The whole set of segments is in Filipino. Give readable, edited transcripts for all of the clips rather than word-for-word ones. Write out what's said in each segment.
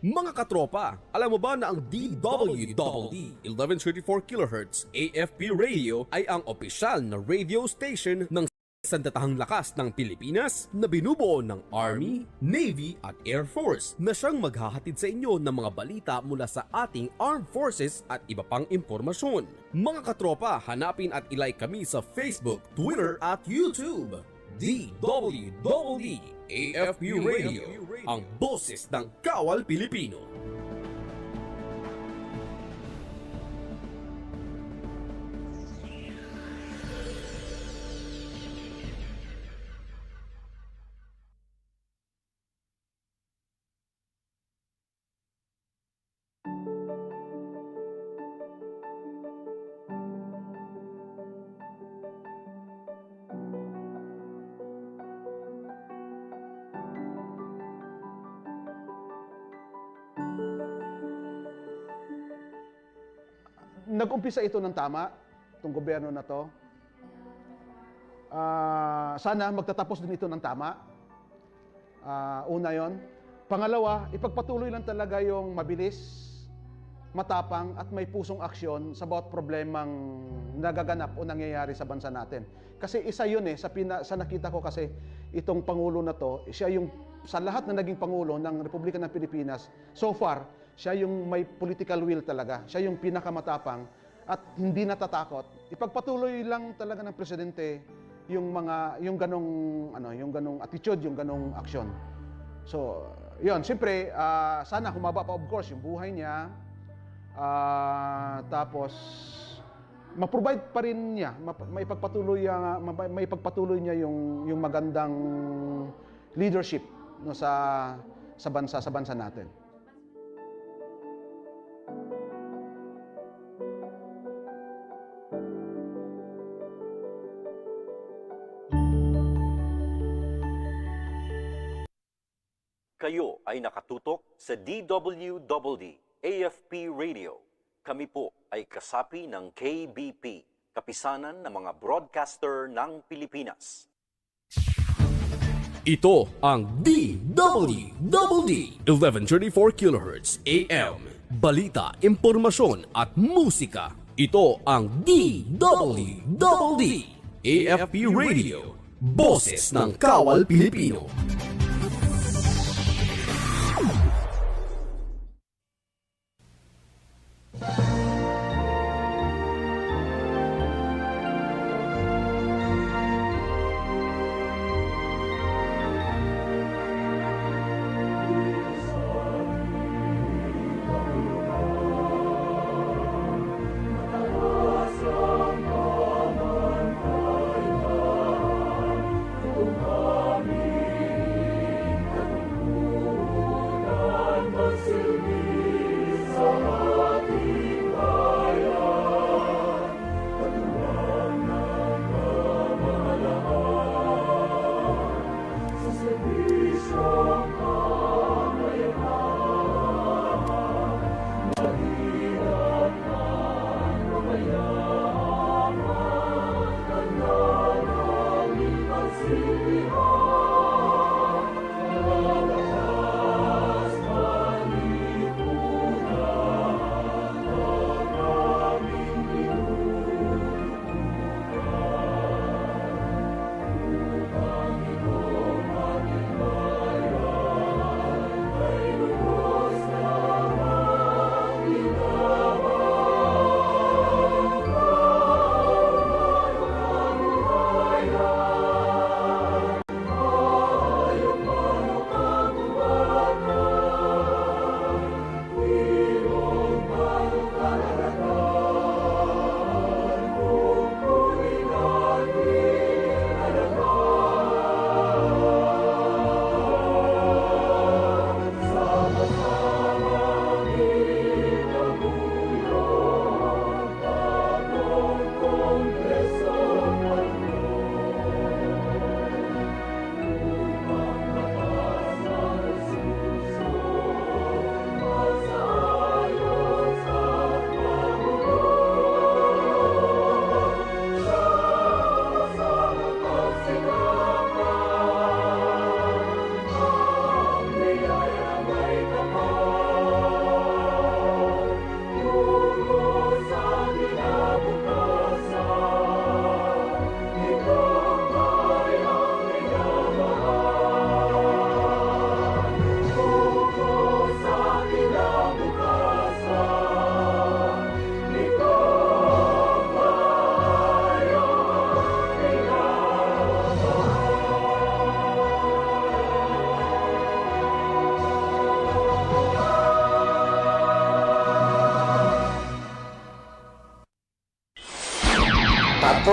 Mga katropa, alam mo ba na ang DWDD 1134 kHz AFP radio ay ang opisyal na radio station ng sandatahang lakas ng Pilipinas na binubuo ng Army, Navy at Air Force na siyang maghahatid sa inyo ng mga balita mula sa ating Armed Forces at iba pang impormasyon. Mga katropa, hanapin at ilike kami sa Facebook, Twitter at YouTube. DWDD AFP Radio, ang boses ng Kawal Pilipino. Nag-umpisa ito ng tama, itong gobyerno na to. Sana magtatapos din ito ng tama. Una yon. Pangalawa, ipagpatuloy lang talaga yung mabilis, matapang at may pusong aksyon sa bawat problemang nagaganap o nangyayari sa bansa natin. Kasi isa yun sa nakita ko kasi itong Pangulo na to, siya yung sa lahat na naging Pangulo ng Republika ng Pilipinas, so far, siya yung may political will talaga. Siya yung pinakamatapang at hindi natatakot. Ipagpatuloy lang talaga ng presidente yung ganong attitude, yung ganong aksyon. So, yun, siyempre, sana humaba pa of course yung buhay niya. Tapos ma-provide pa rin niya, maipagpatuloy niya yung magandang leadership no sa bansa natin. Kayo ay nakatutok sa DWDD AFP Radio. Kami po ay kasapi ng KBP, Kapisanan ng mga Broadcaster ng Pilipinas. Ito ang DWDD 1134 kHz AM. Balita, impormasyon at musika. Ito ang DWDD AFP Radio. Boses ng Kawal Pilipino.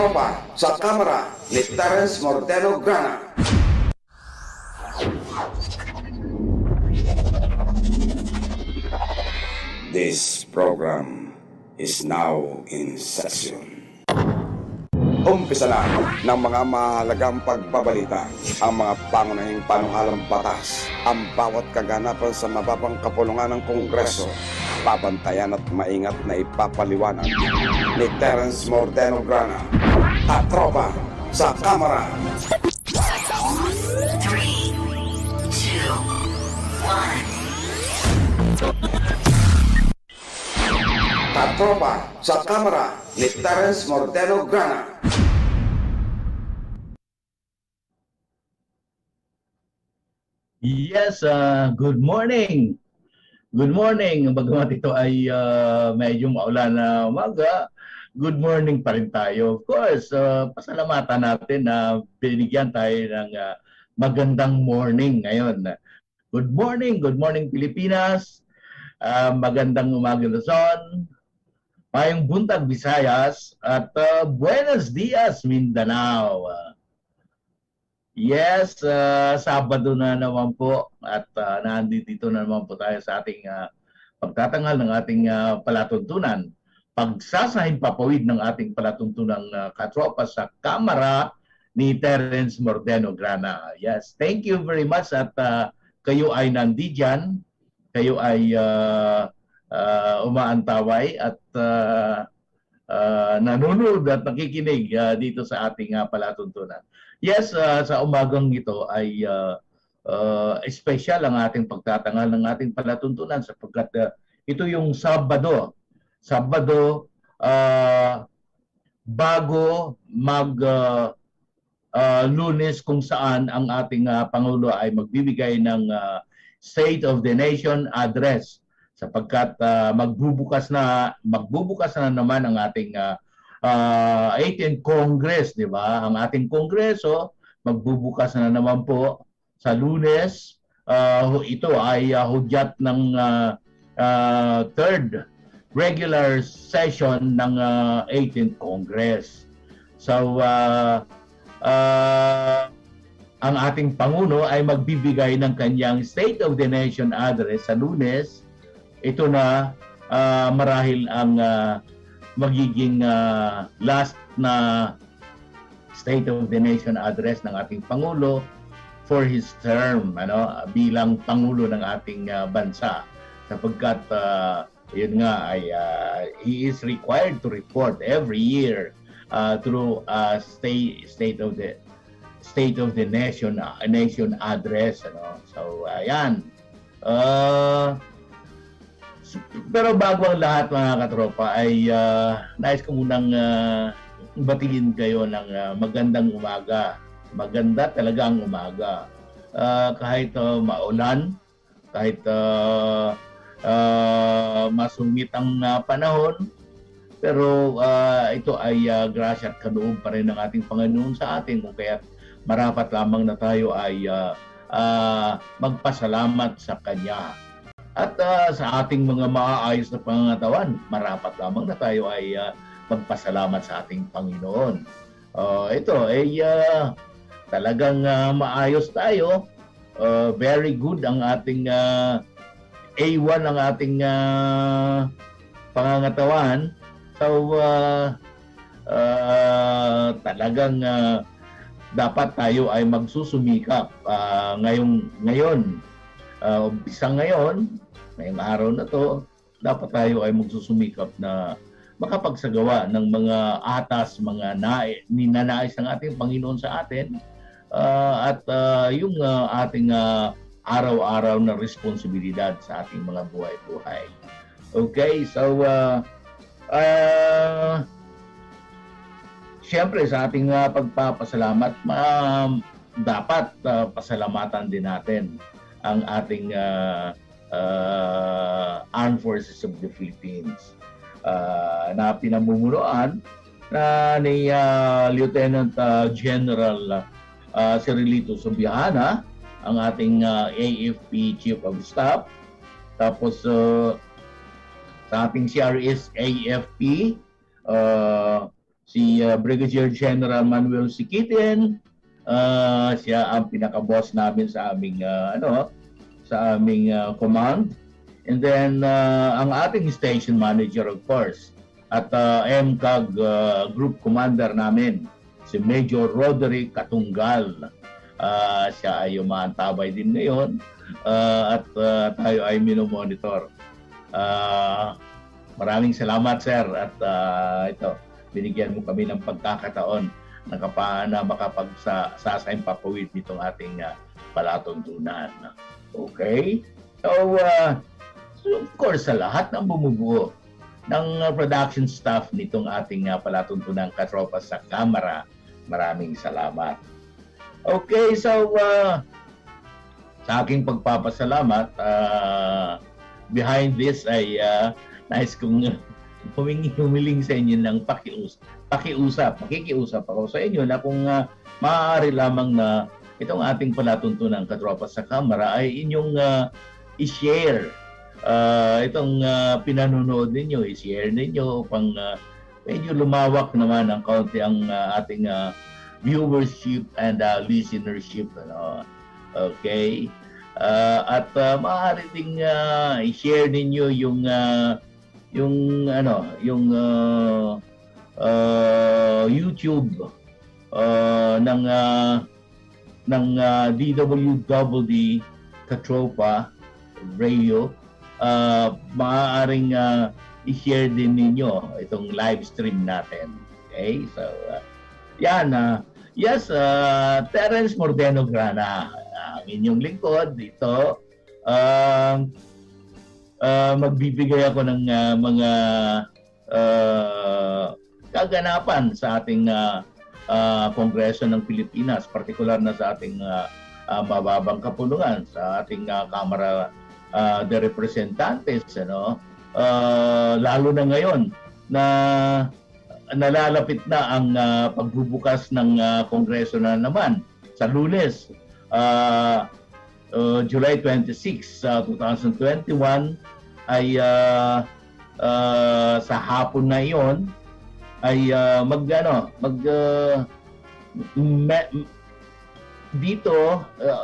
Katropa sa Kamara ni Terence Mordeno Grana. This program is now in session. Umpisa na ng mga mahalagang pagbabalita, ang mga pangunahing panukalang batas, ang bawat kaganapan sa mababang kapulungan ng Kongreso. Babantayan at maingat na ipapaliwanag ni Terence Mordeno Grana. Katropa sa Kamara. 3, 2, 1. Katropa sa Kamara ni Terence Mordeno Grana. Yes, good morning. Good morning. Bagamat ito ay medyo maulan na umaga, good morning pa rin tayo. Of course, pasalamatan natin na binigyan tayo ng magandang morning ngayon. Good morning Pilipinas. Magandang umaga Luzon. Mayong buntag Visayas at buenos dias Mindanao. Yes, Sabado na naman po at nandito na naman po tayo sa ating pagtatanghal ng ating palatuntunan. Pagsasahin papawid ng ating palatuntunang katropa sa Kamara ni Terence Mordeno Grana. Yes, thank you very much at kayo ay nandiyan, kayo ay umaantaway at nanonood at nakikinig dito sa ating palatuntunan. Yes, sa umagang ito ay special ang ating pagtatangal ng ating palatuntunan sapagkat ito yung Sabado. Sabado bago mag Lunes kung saan ang ating Pangulo ay magbibigay ng State of the Nation address sapagkat magbubukas na naman ang ating 18th Congress, di ba? Ang ating Kongreso magbubukas na naman po sa Lunes. Ito ay hudyat ng third regular session ng 18th Congress. So, ang ating Pangulo ay magbibigay ng kanyang State of the Nation address sa Lunes. Ito na marahil ang magiging last na State of the Nation address ng ating Pangulo for his term bilang Pangulo ng ating bansa sapagkat yun nga ay he is required to report every year through State of the Nation address so ayan. Pero bago ang lahat mga katropa ay nais ko munang batiin kayo ng magandang umaga. Maganda talaga ang umaga. Kahit maulan, kahit masungit ang panahon, pero ito ay grasya at kaloob pa rin ng ating Panginoon sa atin kung kaya marapat lamang na tayo ay magpasalamat sa Kanya. At sa ating mga maayos na pangangatawan, marapat lamang na tayo ay magpasalamat sa ating Panginoon. Ito ay talagang maayos tayo. Very good ang ating A1 ang ating pangangatawan. So talagang dapat tayo ay magsusumikap ngayon. Umpisa ngayong araw na to, dapat tayo ay magsusumikap na makapagsagawa ng mga atas, mga ninanais ng ating Panginoon sa atin at yung ating araw-araw na responsibilidad sa ating mga buhay-buhay. Okay, so siyempre sa ating pagpapasalamat, dapat pasalamatan din natin ang ating Armed Forces of the Philippines na pinamumunuan ni Lieutenant General Cirilito Subiana, ang ating AFP Chief of Staff. Tapos sa ating CRS AFP, si Brigadier General Manuel Sikitin. Siya ang pinaka-boss namin sa aming command. And then ang ating station manager, of course, at MCAG group commander namin, si Major Roderick Katunggal. Siya ay umaantabay din ngayon at tayo ay minomonitor. Maraming salamat, sir, at ito, binigyan mo kami ng pagkakataon na makapagsasaimpapawid nitong ating palatuntunan. Okay? So, of course, sa lahat ng bumubuo ng production staff nitong ating palatuntunan Katropa sa Kamara, maraming salamat. Okay, so sa aking pagpapasalamat, behind this ay nais kong humiling sa inyo ng pakikiusap ako sa inyo na kung maaari lamang na itong ating palatuntunan Katropa sa Kamara ay inyong i-share itong pinanonood ninyo, i-share ninyo upang medyo lumawak naman ng kaunti ang ating viewership and listenership. Okay? At maaari ding i-share ninyo yung YouTube ng DWDD Katropa Radio. Maaaring i-share din ninyo itong live stream natin. Okay? So, yan. Yes, Terence Mordeno Grana, ang inyong lingkod dito. Magbibigay ako ng mga kaganapan sa ating Kongreso ng Pilipinas, partikular na sa ating mababang kapulungan, sa ating Kamara de Representantes, lalo na ngayon na nalalapit na ang pagbubukas ng Kongreso na naman sa Lunes, July 26, 2021 ay sa hapon na iyon ay dito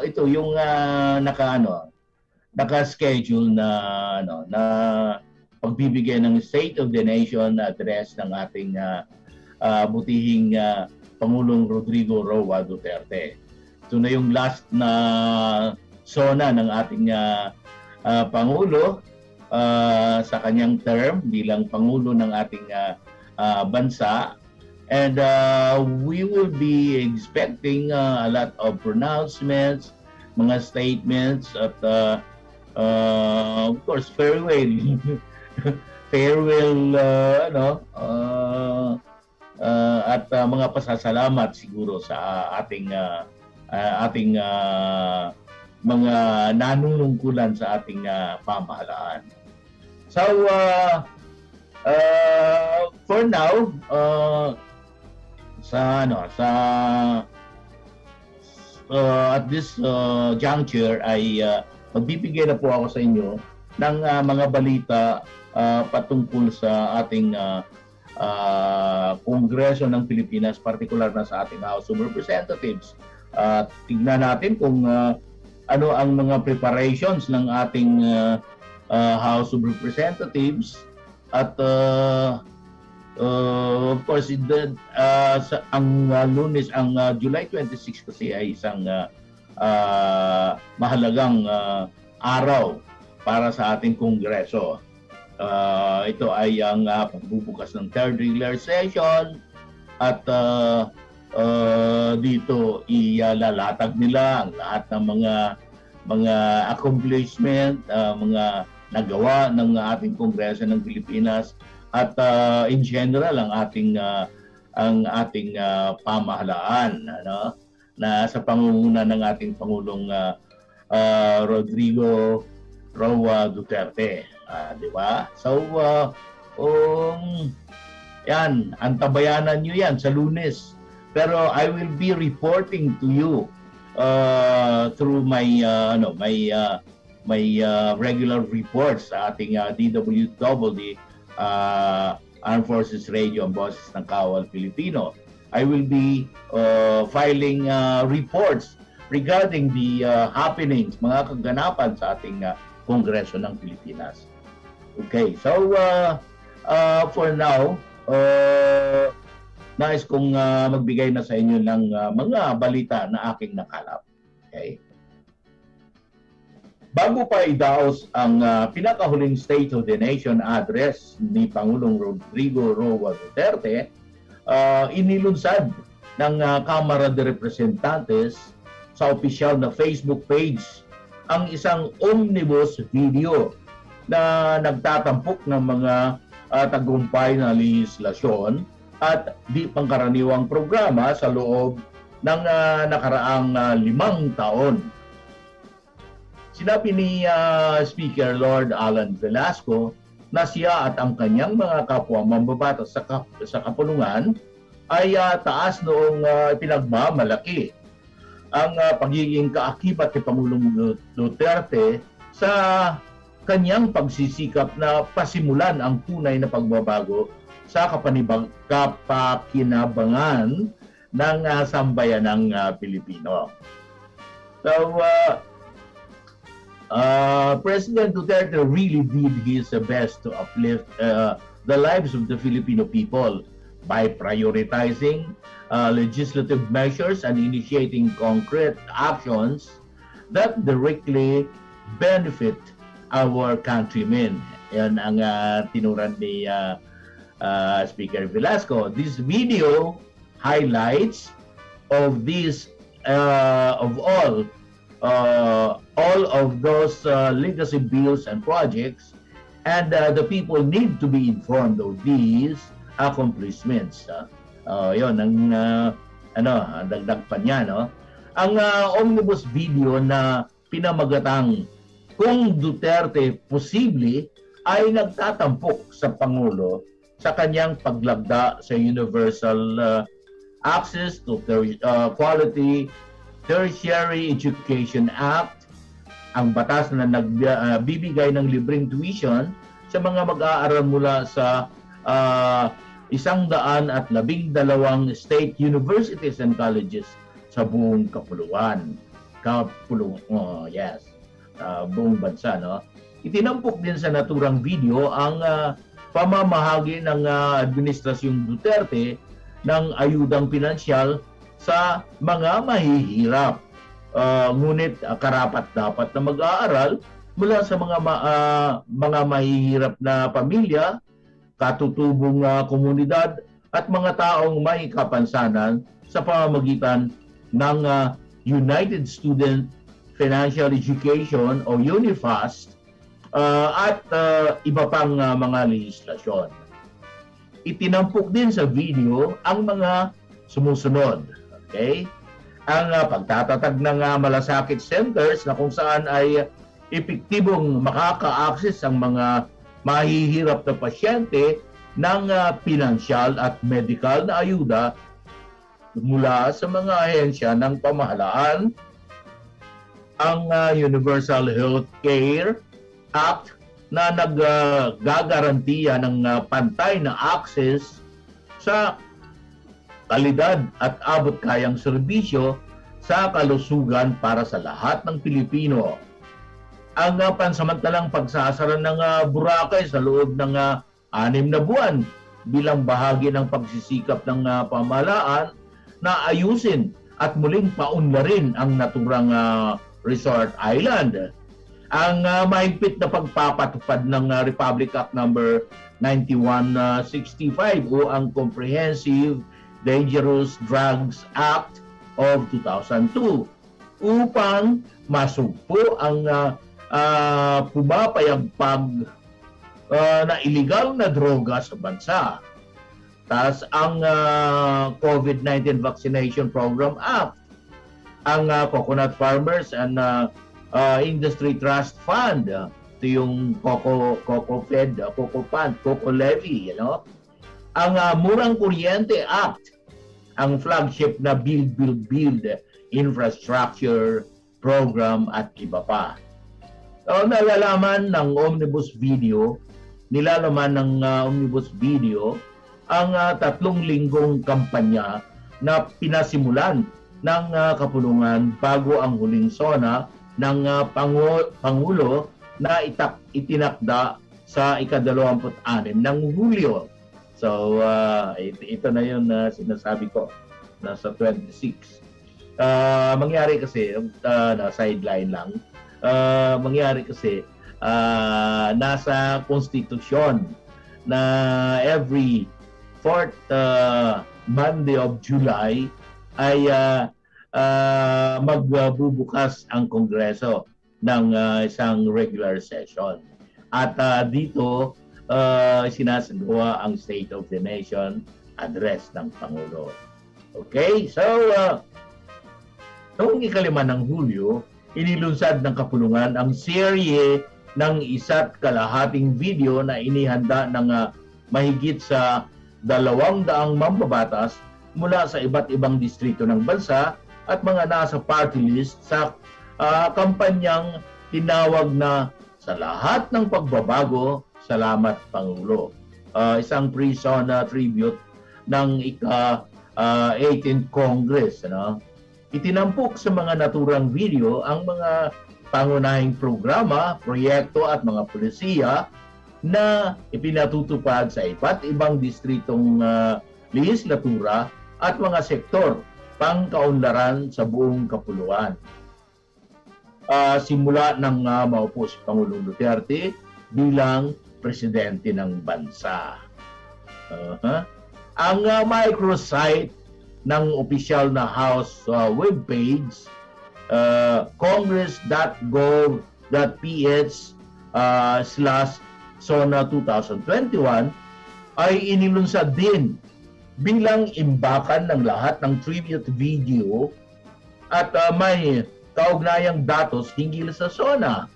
ito yung naka-schedule na pagbibigay ng State of the Nation address ng ating butihing Pangulong Rodrigo Roa Duterte. Ito na yung last na sona ng ating Pangulo sa kanyang term bilang Pangulo ng ating bansa. And we will be expecting a lot of pronouncements, mga statements at of course farewell at mga pasasalamat siguro sa ating mga nanunungkulan sa ating pamahalaan. So for now, at this juncture ay magbibigay na po ako sa inyo ng mga balita patungkol sa ating Kongreso ng Pilipinas, partikular na sa ating House of Representatives. Tignan natin kung ano ang mga preparations ng ating House of Representatives at of course ang Lunes, ang July 26 kasi ay isang mahalagang araw para sa ating Kongreso. Ito ay ang pagbubukas ng third regular session at dito ilalatag nila ang lahat ng mga accomplishment, mga nagawa ng ating Kongreso ng Pilipinas at in general ang ating pamahalaan na sa pangunguna ng ating Pangulong Rodrigo Roa Duterte, di ba? So yan, antabayanan niyo yan sa Lunes. Pero I will be reporting to you through my regular reports sa ating DWDD Armed Forces Radio, ang boses ng Kawal Pilipino. I will be filing reports regarding the happenings, mga kaganapan sa ating Kongreso ng Pilipinas. Okay, so for now, nais kong magbigay na sa inyo ng mga balita na aking nakalap. Okay? Bago pa idaos ang pinakahuling State of the Nation address ni Pangulong Rodrigo Roa Duterte, inilunsad ng Kamara de Representantes sa opisyal na Facebook page ang isang omnibus video na nagtatampok ng mga tagumpay na lehislasyon at di pangkaraniwang programa sa loob ng nakaraang 5 taon. Sinabi ni Speaker Lord Alan Velasco na siya at ang kanyang mga kapwa mambabatas sa kapulungan ay taas noong pinagmamalaki ang pagiging kaakibat ni Pangulong Duterte sa kanyang pagsisikap na pasimulan ang tunay na pagbabago sa kapakinabangan ng sambayanang Pilipino. So, President Duterte really did his best to uplift the lives of the Filipino people by prioritizing legislative measures and initiating concrete actions that directly benefit our countrymen. Yan ang tinuran ni Speaker Velasco. This video highlights of these of all of those legacy bills and projects, and the people need to be informed of these accomplishments. Yon ang dagdag pa niya, no? Ang omnibus video na pinamagatang Kung Duterte Posible ay nagtatampok sa Pangulo sa kanyang paglagda sa Universal Access to Quality Tertiary Education Act, ang batas na nagbibigay ng libreng tuition sa mga mag-aaral mula sa 112 state universities and colleges sa buong buong bansa, no? Itinampok din sa naturang video ang pamamahagi ng Administrasyong Duterte ng ayudang pinansyal sa mga mahihirap. Ngunit karapat-dapat na mag-aaral mula sa mga mahihirap na pamilya, katutubong komunidad at mga taong may kapansanan sa pamamagitan ng United Student Financial Education o UNIFAST at iba pang mga lehislasyon. Itinampok din sa video ang mga sumusunod. Okay? Ang pagtatatag ng malasakit centers na kung saan ay epektibong makaka-access ang mga mahihirap na pasyente ng pinansyal at medical na ayuda mula sa mga ahensya ng pamahalaan, ang Universal Health Care Act na naggagarantiya ng pantay na access sa kalidad at abot-kayang serbisyo sa kalusugan para sa lahat ng Pilipino. Ang pansamantalang pagsasara ng Boracay sa loob ng 6 na buwan bilang bahagi ng pagsisikap ng pamahalaan na ayusin at muling paunlarin ang naturang resort island. Ang mahigpit na pagpapatupad ng Republic Act number 9165 o ang Comprehensive Dangerous Drugs Act of 2002 upang masugpo ang pumapayagpag na iligal na droga sa bansa. Tapos ang COVID-19 Vaccination Program Act, ang Coconut Farmers and Industry Trust Fund, ito yung Coco Fed, Coco Fund, Coco Levy, ang Murang Kuryente Act, ang flagship na Build Infrastructure Program at iba pa. So, nalalaman ng omnibus video nilalaman ng omnibus video ang 3 linggong kampanya na pinasimulan ng kapulungan bago ang huling SONA ng Pangulo na itinakda sa ika-26 ng Hulyo. So, ito na yun na sinasabi ko, nasa 26. Mangyari kasi, na sideline lang, mangyari kasi, nasa konstitusyon na every 4th Monday of July ay magbubukas ang Kongreso ng isang regular session. At dito sinasagawa ang State of the Nation address ng Pangulo. Okay? So, noong ika-5 ng Hulyo, inilunsad ng kapulungan ang serye ng 1.5 video na inihanda ng mahigit sa 200 mambabatas mula sa iba't ibang distrito ng bansa at mga nasa party list sa kampanyang tinawag na sa lahat ng pagbabago, salamat Pangulo. Isang pre-SONA tribute ng ika-18th Congress. Itinampok sa mga naturang video ang mga pangunahing programa, proyekto at mga polisiya na ipinatutupad sa iba't ibang distritong lehislatura at mga sektor pangkaunlaran sa buong kapuluan. Simula nang maupo si Pangulong Duterte bilang presidente ng bansa. Ang microsite ng opisyal na House webpage, congress.gov.ph/SONA 2021 ay inilunsad din bilang imbakan ng lahat ng tribute video at may kaugnayang datos hinggil sa SONA.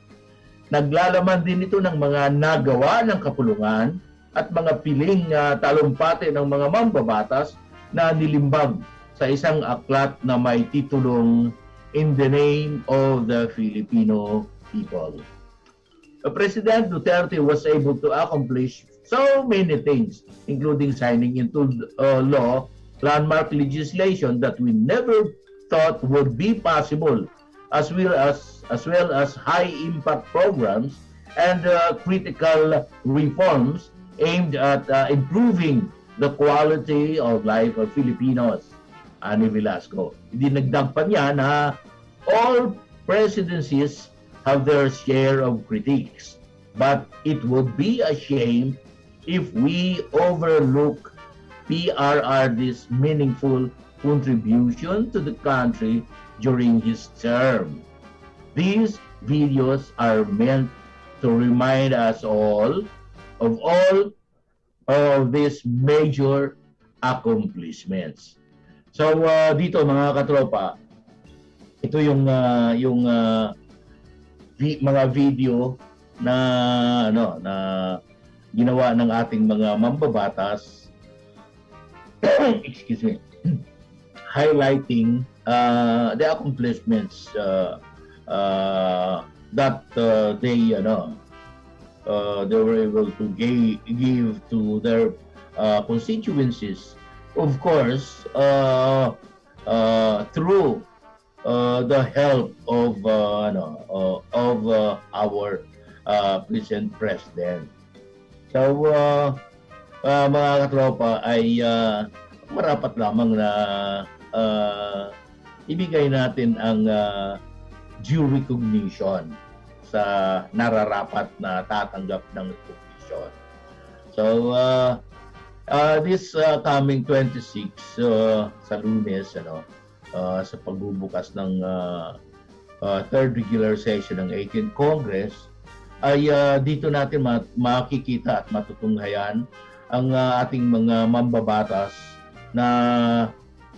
Naglalaman din ito ng mga nagawa ng kapulungan at mga piling talumpati ng mga mambabatas na nilimbag sa isang aklat na may titulong In the Name of the Filipino People. President Duterte was able to accomplish so many things, including signing into law landmark legislation that we never thought would be possible, as well as high impact programs and critical reforms aimed at improving the quality of life of Filipinos. Ani Velasco. Dinagdag pa niya na all presidencies have their share of critiques, but it would be a shame if we overlook PRRD's meaningful contribution to the country during his term. These videos are meant to remind us all of these major accomplishments. So dito mga katropa, ito yung mga video na na ginawa ng ating mga mambabatas excuse me, highlighting the accomplishments that they were able to give to their constituencies, of course through the help of our present president. So mga katropa ay marapat lamang na ibigay natin ang due recognition sa nararapat na tatanggap ng recognition. So this coming 26 sa Lunes sa pagbubukas ng third regular session ng 18th Congress ay dito natin makikita at matutunghayan ang ating mga mambabatas na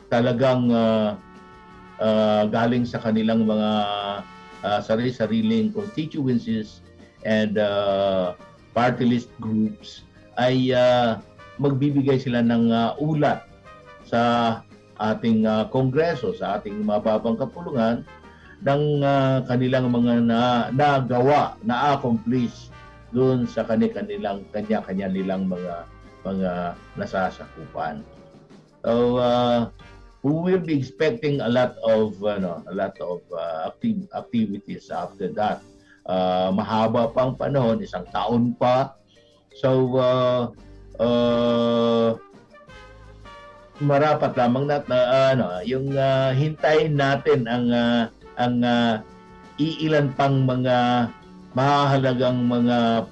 talagang galing sa kanilang mga sarili-sariling constituencies and party list groups ay magbibigay sila ng ulat sa ating kongreso, sa ating mababang kapulungan ng kanilang mga nagawa, na-accomplish doon sa kanya-kanya nilang mga nasasakupan. So we will be expecting a lot of activities after that. Mahaba pang panahon, 1 taon pa. So marapat lamang yung hintayin natin ang iilan pang mga mahalagang mga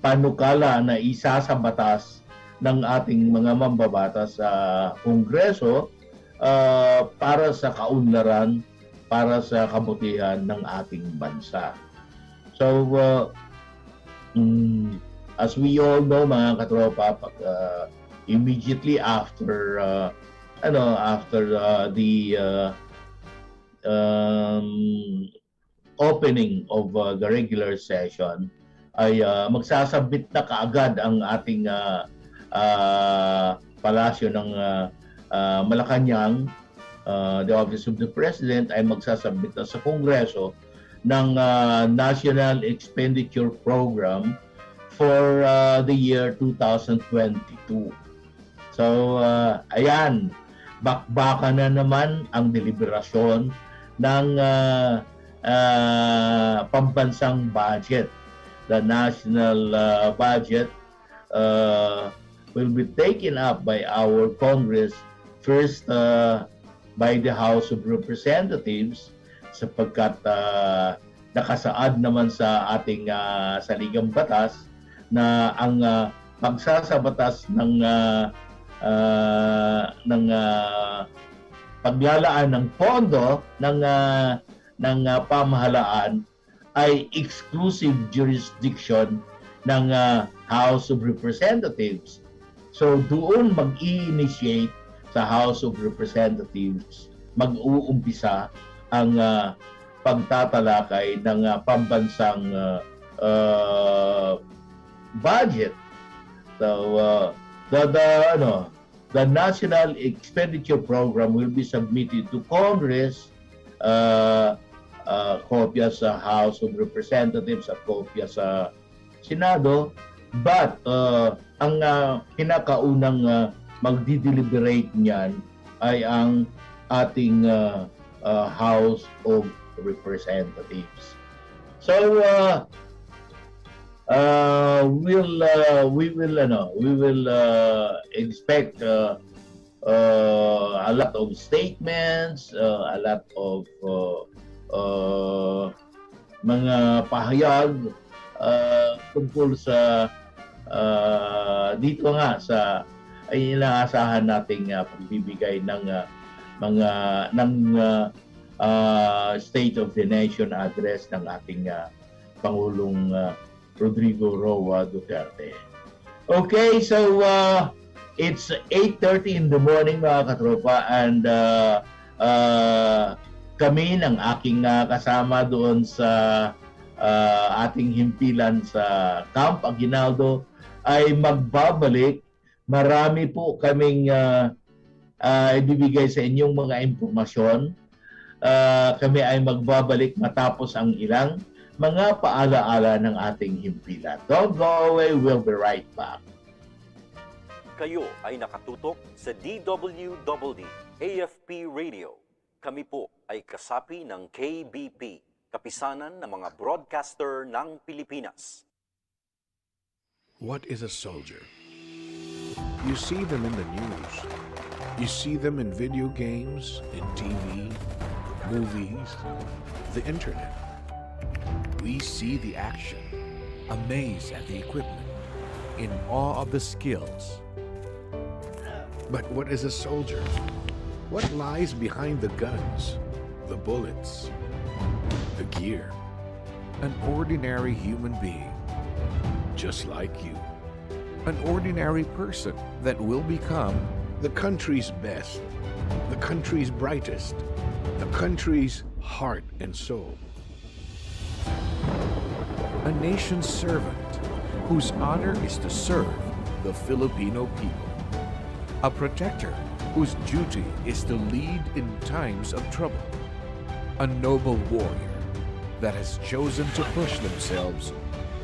panukala na isa sa batas ng ating mga mambabatas sa Kongreso para sa kaunlaran, para sa kabutihan ng ating bansa. So, as we all know, mga katropa, immediately after the opening of the regular session ay magsasabit na kaagad ang ating palasyo ng Malacanang. The Office of the President ay magsasabit na sa Kongreso ng National Expenditure Program for the year 2022. So ayan, bakbaka na naman ang deliberasyon ng pambansang budget. The national budget will be taken up by our Congress, first by the House of Representatives, sapagkat nakasaad naman sa ating saligang batas na ang pagsasabatas ng paglalaan ng pondo ng pamahalaan ay exclusive jurisdiction ng House of Representatives. So doon mag-i-initiate sa House of Representatives, mag-uumpisa ang pagtatalakay ng pambansang budget. So the National Expenditure Program will be submitted to Congress, kopya sa House of Representatives at kopya sa Senado, but ang pinakaunang magdi-deliberate niyan ay ang ating House of Representatives. So we will expect a lot of statements, a lot of mga pahayag tungkol sa dito nga sa ay inaasahan nating pagbibigay ng State of the Nation address ng ating Pangulong Rodrigo Roa Duterte. Okay, so it's 8:30 in the morning, mga katropa, and kami ng aking kasama doon sa ating himpilan sa Camp Aguinaldo ay magbabalik. Marami po kaming ibibigay sa inyong mga impormasyon. Kami ay magbabalik matapos ang ilang mga paalaala ng ating himpilan. Don't go away, we'll be right back. Kayo ay nakatutok sa DWDD AFP Radio. Kami po ay kasapi ng KBP, kapisanan ng mga broadcaster ng Pilipinas. What is a soldier? You see them in the news. You see them in video games, in TV, movies, the internet. We see the action, amazed at the equipment, in awe of the skills. But what is a soldier? What lies behind the guns, the bullets, the gear? An ordinary human being, just like you. An ordinary person that will become the country's best, the country's brightest, the country's heart and soul. A nation's servant whose honor is to serve the Filipino people. A protector whose duty is to lead in times of trouble. A noble warrior that has chosen to push themselves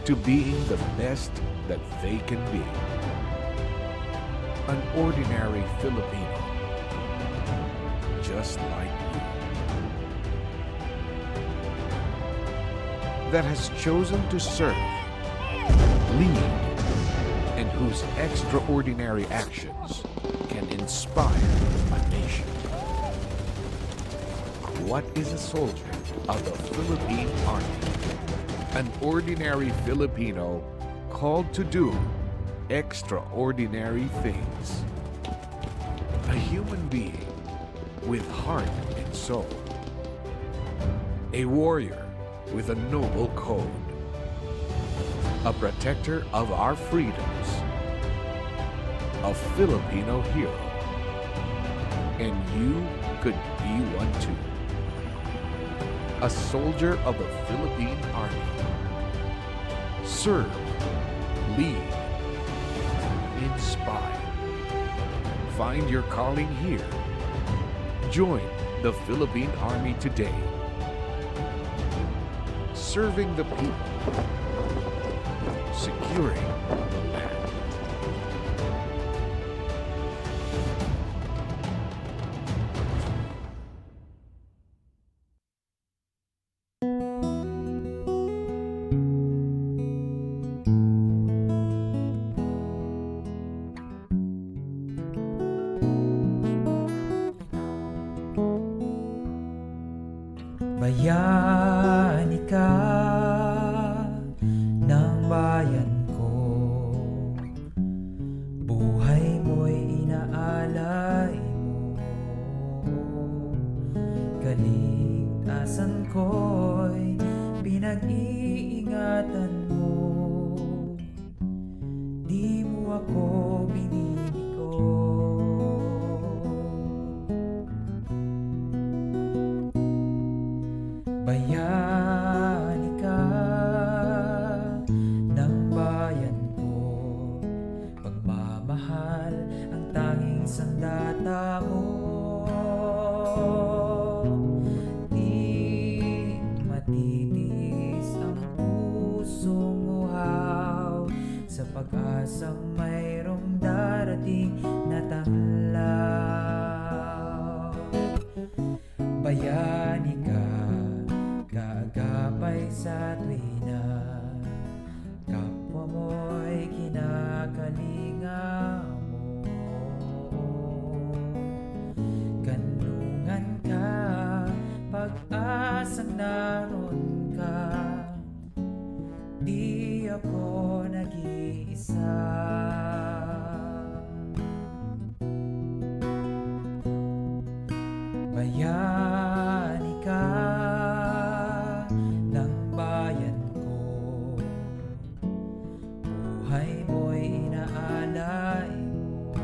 to being the best that they can be. An ordinary Filipino, just like you, that has chosen to serve, lead, and whose extraordinary actions can inspire a nation. What is a soldier of the Philippine Army? An ordinary Filipino called to do extraordinary things. A human being with heart and soul. A warrior with a noble code. A protector of our freedoms. A Filipino hero. And you could be one too. A soldier of the Philippine Army. Serve, lead, inspire. Find your calling here. Join the Philippine Army today. Serving the people. Securing the land. Bayani ka ng bayan ko, buhay mo'y inaalay mo, kaligtasan ko'y pinag-iingatan mo, di mo ako binibiko. Bayani ka ng bayan ko, pagmamahal ang tanging sandata mo. Di matitis ang pusong uhaw sa pag-asang mayroong darating na tanglaw. Bayani ka, kaagapay sa tuwina, kapwa mo'y kinakalinga mo. Kanlungan ka, pag-asang naroon ka, di ako nag-iisa. Bayani ka ng bayan ko, buhay mo'y inaalay mo,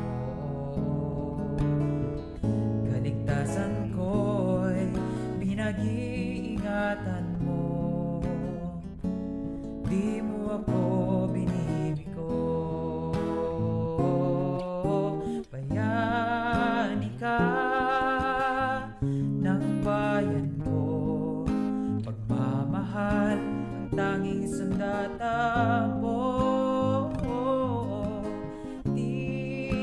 kaligtasan ko'y pinag-iingatan mo, di mo ako binibiko. Bayani ka ng bayan ko, pagmamahal ang tanging sandata mo. Di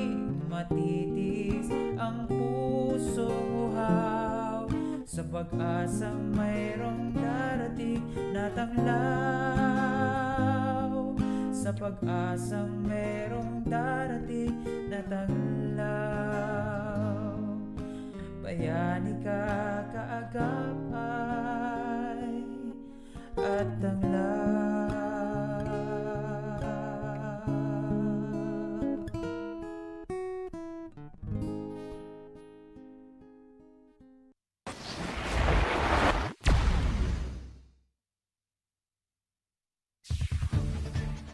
matitis ang pusong uhaw sa pag-asang mayroong darating na tanglaw, sa pag-asang mayroong darating na tanglaw. Bayani ka, kaagapay at tanglaw.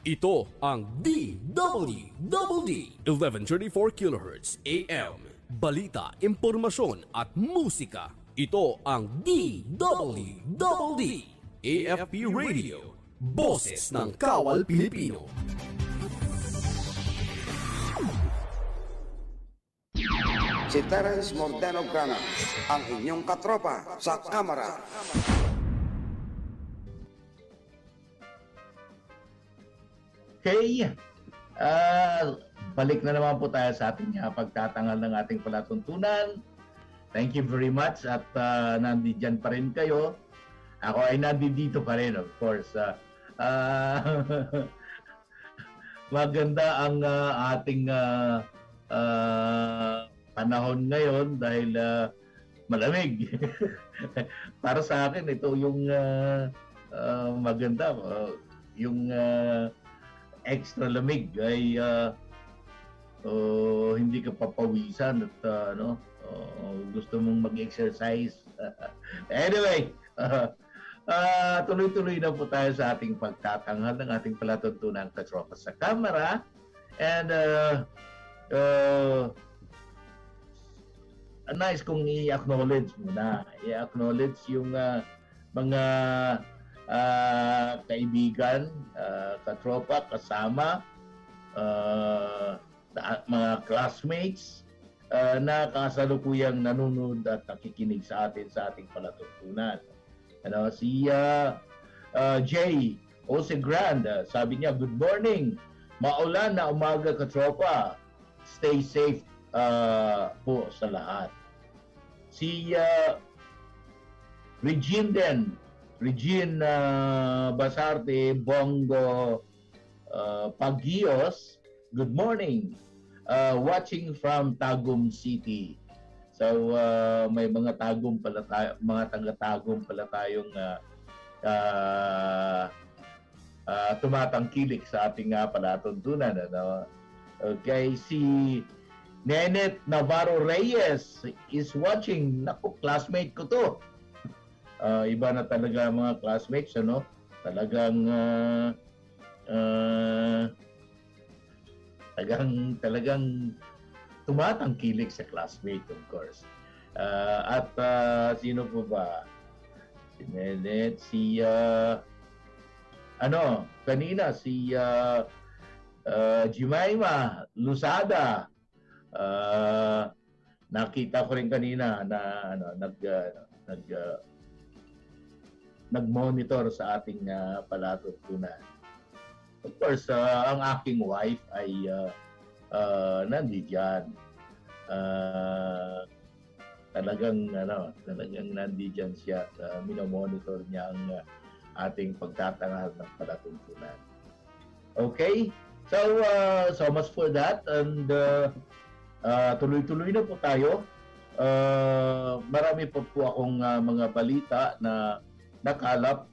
Ito ang DWDD 1134 kHz AM. Balita, impormasyon at musika. Ito ang DWDD AFP Radio. Boses ng Kawal Pilipino. Si Terence Mordeno Grana, ang inyong katropa sa kamara. Okay. Balik na naman po tayo sa ating pagtatangal ng ating palatuntunan. Thank you very much at nandiyan pa rin kayo. Ako ay nandito pa rin, of course. Maganda ang ating panahon ngayon dahil malamig. Para sa akin, ito yung maganda. Yung extra lamig ay hindi ka papawisan at gusto mong mag-exercise. Anyway, tuloy-tuloy na po tayo sa ating pagtatanghal ng ating palatuntunang Katropa sa Kamara. And nice kong i-acknowledge muna. I-acknowledge yung mga kaibigan, katropa, kasama, mga classmates na kasalukuyang nanonood at nakikinig sa atin sa ating palatuntunan. Si Jay Osegrand, sabi niya, good morning. Maulan na umaga, katropa. Stay safe po sa lahat. Si Regine Basarte Bongo Pagios, good morning. Watching from Tagum City. So may mga Tagum pala tayo, mga taga-Tagum pala tayong tumatangkilik sa ating palatuntunan. Okay, si Nenet Navarro Reyes is watching. Naku, classmate ko to. Iba na talaga mga classmates, Talagang talagang tumatangkilik sa classmate, of course. At sino po ba? Si Nenet, kanina si Jimaima Lusada. Nakita ko rin kanina na nag-monitor sa ating palatuntunan. Of course, ang aking wife ay nandiyan. Talagang nandiyan siya at minomonitor niya ang ating pagtatanghal ng palatuntunan. Okay? So much for that, and tuloy-tuloy na po tayo. Marami po akong mga balita na nakalap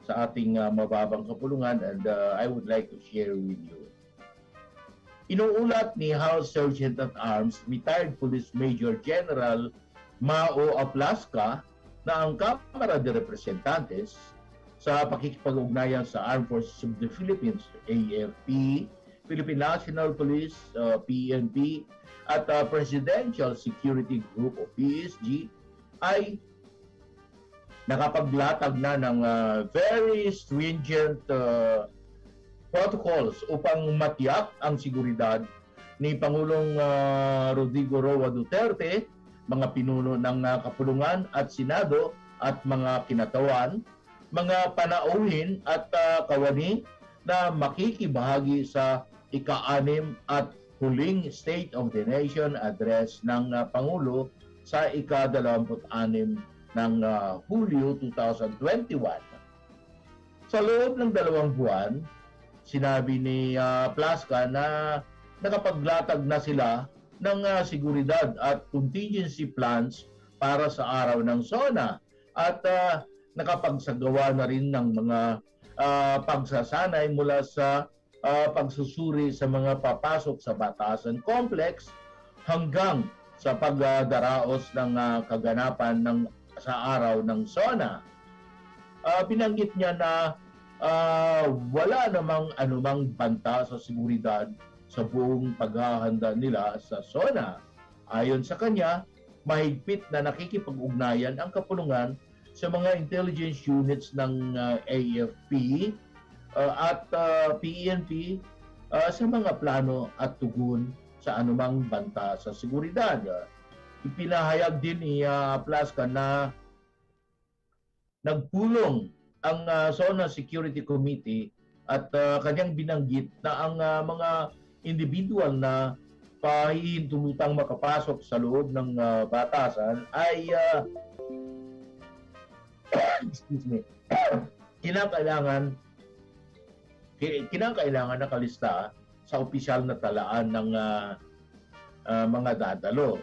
sa ating mababang kapulungan, and I would like to share with you. Inuulat ni House Sergeant at Arms, retired Police Major General Mao Aplaska, na ang Kamara de Representantes sa pakikipag-ugnayan sa Armed Forces of the Philippines, AFP, Philippine National Police, PNP, at Presidential Security Group o PSG ay nakapaglatag na ng very stringent protocols upang matiyak ang seguridad ni Pangulong Rodrigo Roa Duterte, mga pinuno ng kapulungan at Senado at mga kinatawan, mga panauhin at kawani na makikibahagi sa ika-6 at huling State of the Nation address ng Pangulo sa ika-26 ng Hulyo 2021. Sa loob ng 2 buwan, sinabi ni Plaska na nakapaglatag na sila ng seguridad at contingency plans para sa araw ng SONA at nakapagsagawa na rin ng mga pagsasanay mula sa pagsusuri sa mga papasok sa Batasan Complex hanggang sa pagdaraos ng kaganapan sa araw ng SONA. Binanggit niya na wala namang anumang banta sa seguridad sa buong paghahanda nila sa SONA. Ayon sa kanya, mahigpit na nakikipag-ugnayan ang kapulungan sa mga intelligence units ng AFP at PNP sa mga plano at tugon sa anumang banta sa seguridad. Ipinahayag din ni Plaska na nagpulong ang SONA Security Committee at kanyang binanggit na ang mga individual na pahihintulutang makapasok sa loob ng batasan ay excuse me, kinakailangan nakalista sa opisyal na talaan ng mga dadalo.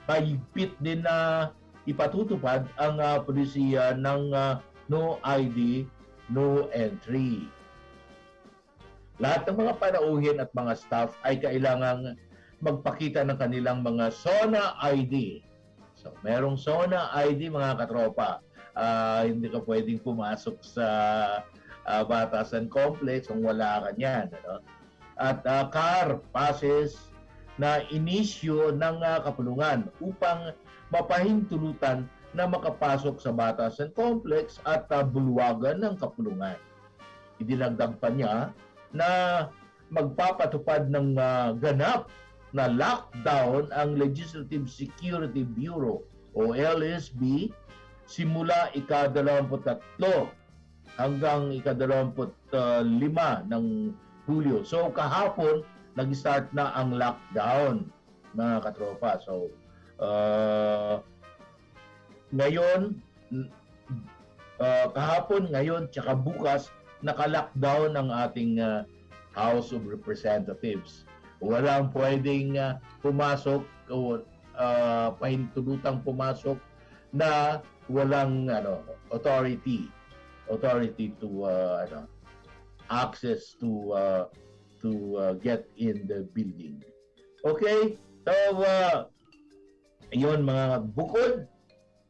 Mahigpit din na ipatutupad ang polisiya ng no ID, no entry. Lahat ng mga panauhin at mga staff ay kailangang magpakita ng kanilang mga SONA ID. So, merong SONA ID mga katropa. Hindi ka pwedeng pumasok sa Batasan Complex kung wala ka niyan. Ano? At car passes na inisyo ng kapulungan upang mapahintulutan na makapasok sa Batasan Complex at bulwagan ng kapulungan. Idinagdag pa niya na magpapatupad ng ganap na lockdown ang Legislative Security Bureau o LSB simula ika-23 hanggang ika-25 ng Hulyo. So kahapon, nag-start na ang lockdown, mga katropa. So ngayon, kahapon, ngayon, tsaka bukas, naka-lockdown ang ating House of Representatives. Walang pwedeng pumasok o pahintulutang pumasok na walang authority to access to get in the building. Okay? So yun, mga bukod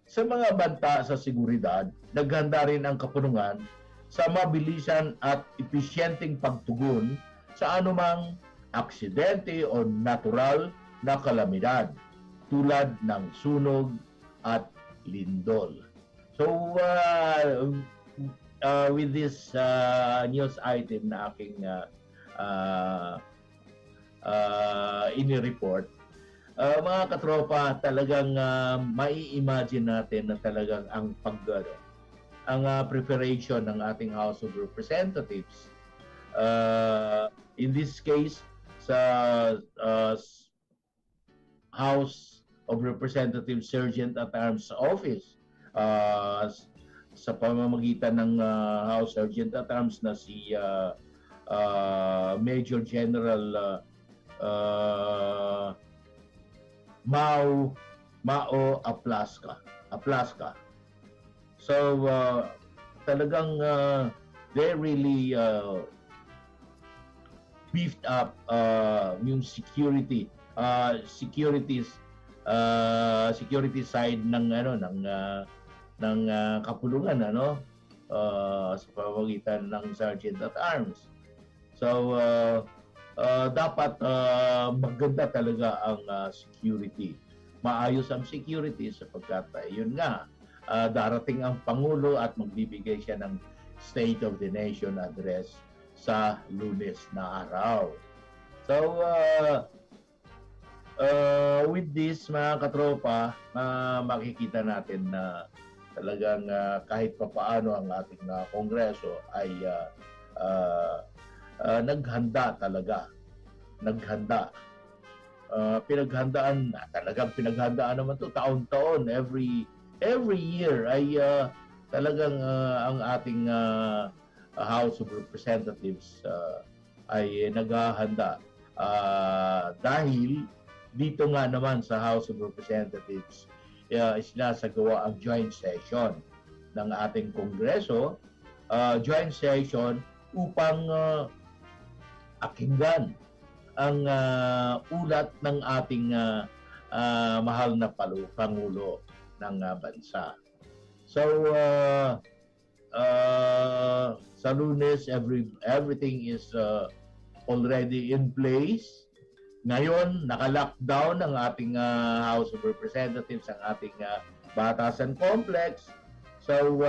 sa mga banta sa seguridad, naghanda rin ang kapulungan sa mabilisan at episyenteng pagtugon sa anumang aksidente o natural na kalamidad tulad ng sunog at lindol. So, with this news item na aking ini-report, mga katropa, talagang mai-imagine natin na talagang ang preparation ng ating House of Representatives. In this case, sa House of Representatives Sergeant at Arms Office, sa pamamagitan ng House Sergeant at Arms na si Major General Mao Aplaska. So talagang they really beefed up yung security side ng ng kapulungan sa pamamagitan ng Sergeant at Arms. So dapat maganda talaga ang security. Maayos ang security sapagkat yun nga, darating ang Pangulo at magbibigay siya ng State of the Nation address sa Lunes na araw. So with this, mga katropa, makikita natin na talagang kahit papaano ang ating Kongreso ay naghanda talaga. Talagang pinaghandaan naman to taon-taon. Every year ay talagang ang ating House of Representatives ay naghahanda. Dahil dito nga naman sa House of Representatives, sinasagawa ang joint session ng ating Kongreso, joint session upang akinggan ang ulat ng ating mahal na Pangulo ng bansa. So, sa Lunes, everything is already in place. Ngayon, naka-lockdown ang ating House of Representatives, ang ating Batasan Complex. So,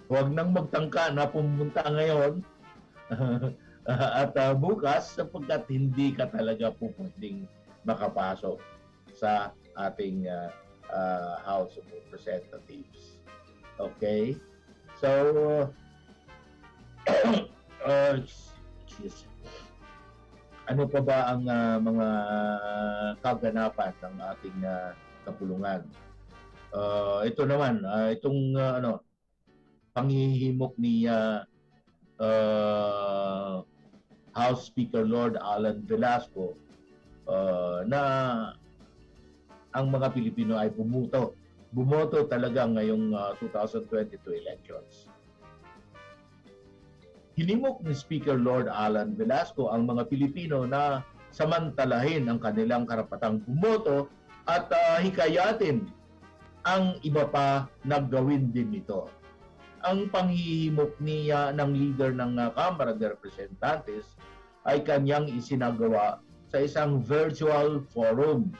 huwag nang magtangka na pumunta ngayon at bukas sapagkat hindi ka talaga pupwedeng makapasok sa ating House of Representatives. Okay? So, excuse. Ano pa ba ang mga kaganapan ng ating kapulungan? Ito naman, itong panghihimok ni House Speaker Lord Alan Velasco na ang mga Pilipino ay bumoto talaga ngayong 2022 elections. Hinimok ni Speaker Lord Alan Velasco ang mga Pilipino na samantalahin ang kanilang karapatang bumoto at hikayatin ang iba pa na gawin din ito. Ang panghihimok niya ng leader ng Kamara de Representantes ay kanyang isinagawa sa isang virtual forum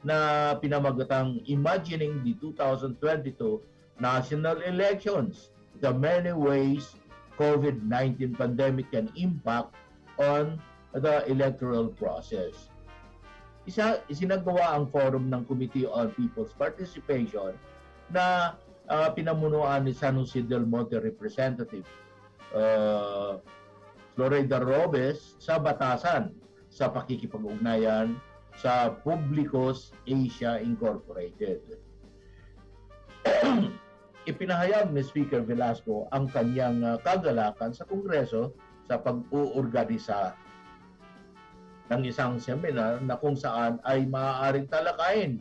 na pinamagatang Imagining the 2022 National Elections, the Many Ways COVID-19 Pandemic Can Impact on the Electoral Process. Isinagawa ang forum ng Committee on People's Participation na pinamunuan ni San Jose del Monte Representative Florida Robes sa batasan sa pakikipag-ugnayan sa Publicos Asia Incorporated. Ipinahayag ni Speaker Velasco ang kanyang kagalakan sa Kongreso sa pag-uorganisa ng isang seminar na kung saan ay maaaring talakayin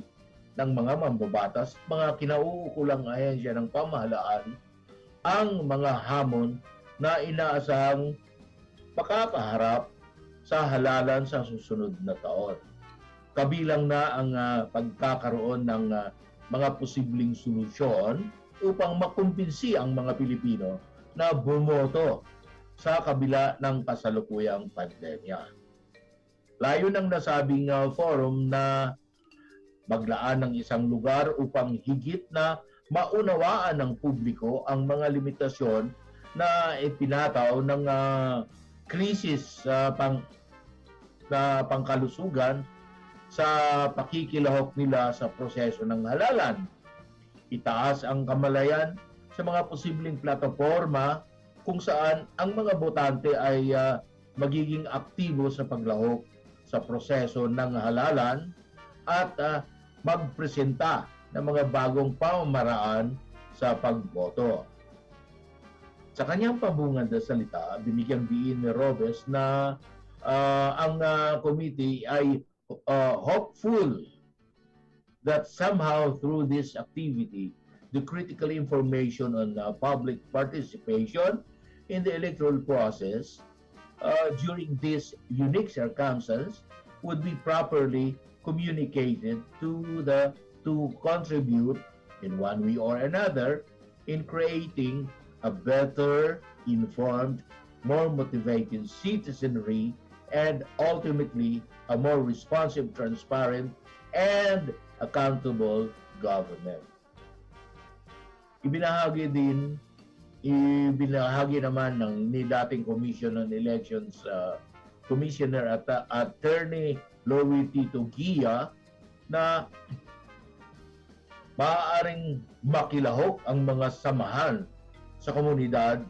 ng mga mambabatas, mga kinauukulang ahensya ng pamahalaan ang mga hamon na inaasahang makakaharap sa halalan sa susunod na taon. Kabilang na ang pagkakaroon ng mga posibleng solusyon upang makumbinsi ang mga Pilipino na bumoto sa kabila ng kasalukuyang pandemya. Layo ng nasabing forum na maglaan ng isang lugar upang higit na maunawaan ng publiko ang mga limitasyon na ipinataw ng krisis na pangkalusugan sa pakikilahok nila sa proseso ng halalan. Itaas ang kamalayan sa mga posibleng plataforma kung saan ang mga botante ay magiging aktibo sa paglahok sa proseso ng halalan at magpresenta ng mga bagong pamamaraan sa pagboto. Sa kanyang pambungad na salita, binigyang diin ni Robes na ang committee ay hopeful that somehow through this activity, the critical information on public participation in the electoral process during this unique circumstance would be properly communicated to contribute in one way or another in creating a better informed, more motivated citizenry and ultimately a more responsive, transparent, and accountable government. Ibinahagi naman ng dating Commission on Elections Commissioner at Attorney Louis Tito Gia na maaaring makilahok ang mga samahan sa komunidad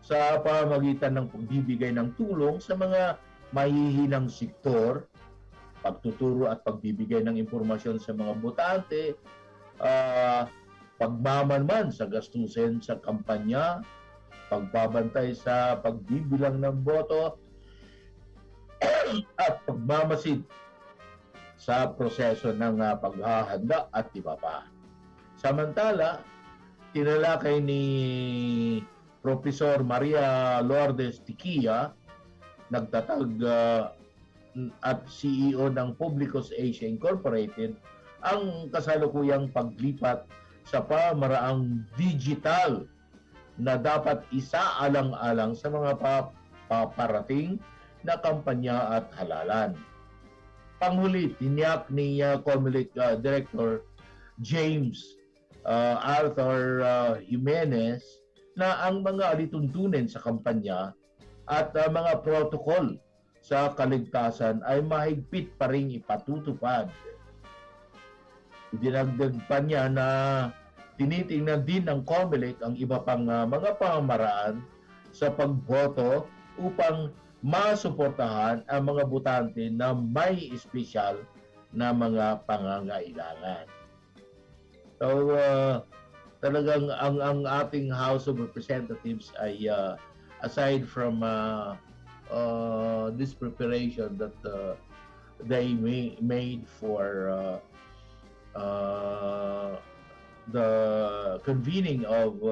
sa pamamagitan ng pagbibigay ng tulong sa mga mahihinang sektor, pagtuturo at pagbibigay ng impormasyon sa mga botante, pagmamanman sa gastusin sa kampanya, pagbabantay sa pagbibilang ng boto, at pagmamasid sa proseso ng paghahanda at iba pa. Samantala, tinalakay ni Professor Maria Lourdes Tiquia, nagtatag at CEO ng Publicos Asia Incorporated, ang kasalukuyang paglipat sa pamaraang digital na dapat isaalang-alang sa mga paparating na kampanya at halalan. Panghuli, tiniyak ni COMELEC Director James Arthur Jimenez na ang mga alituntunin sa kampanya at mga protocol sa kaligtasan ay mahigpit pa rin ipatutupad. Idinagdag pa niya na tinitingnan din ng COMELEC ang iba pang mga pamamaraan sa pagboto upang masuportahan ang mga botante na may espesyal na mga pangangailangan. So, talagang ang ating House of Representatives ay aside from this preparation that they made for the convening of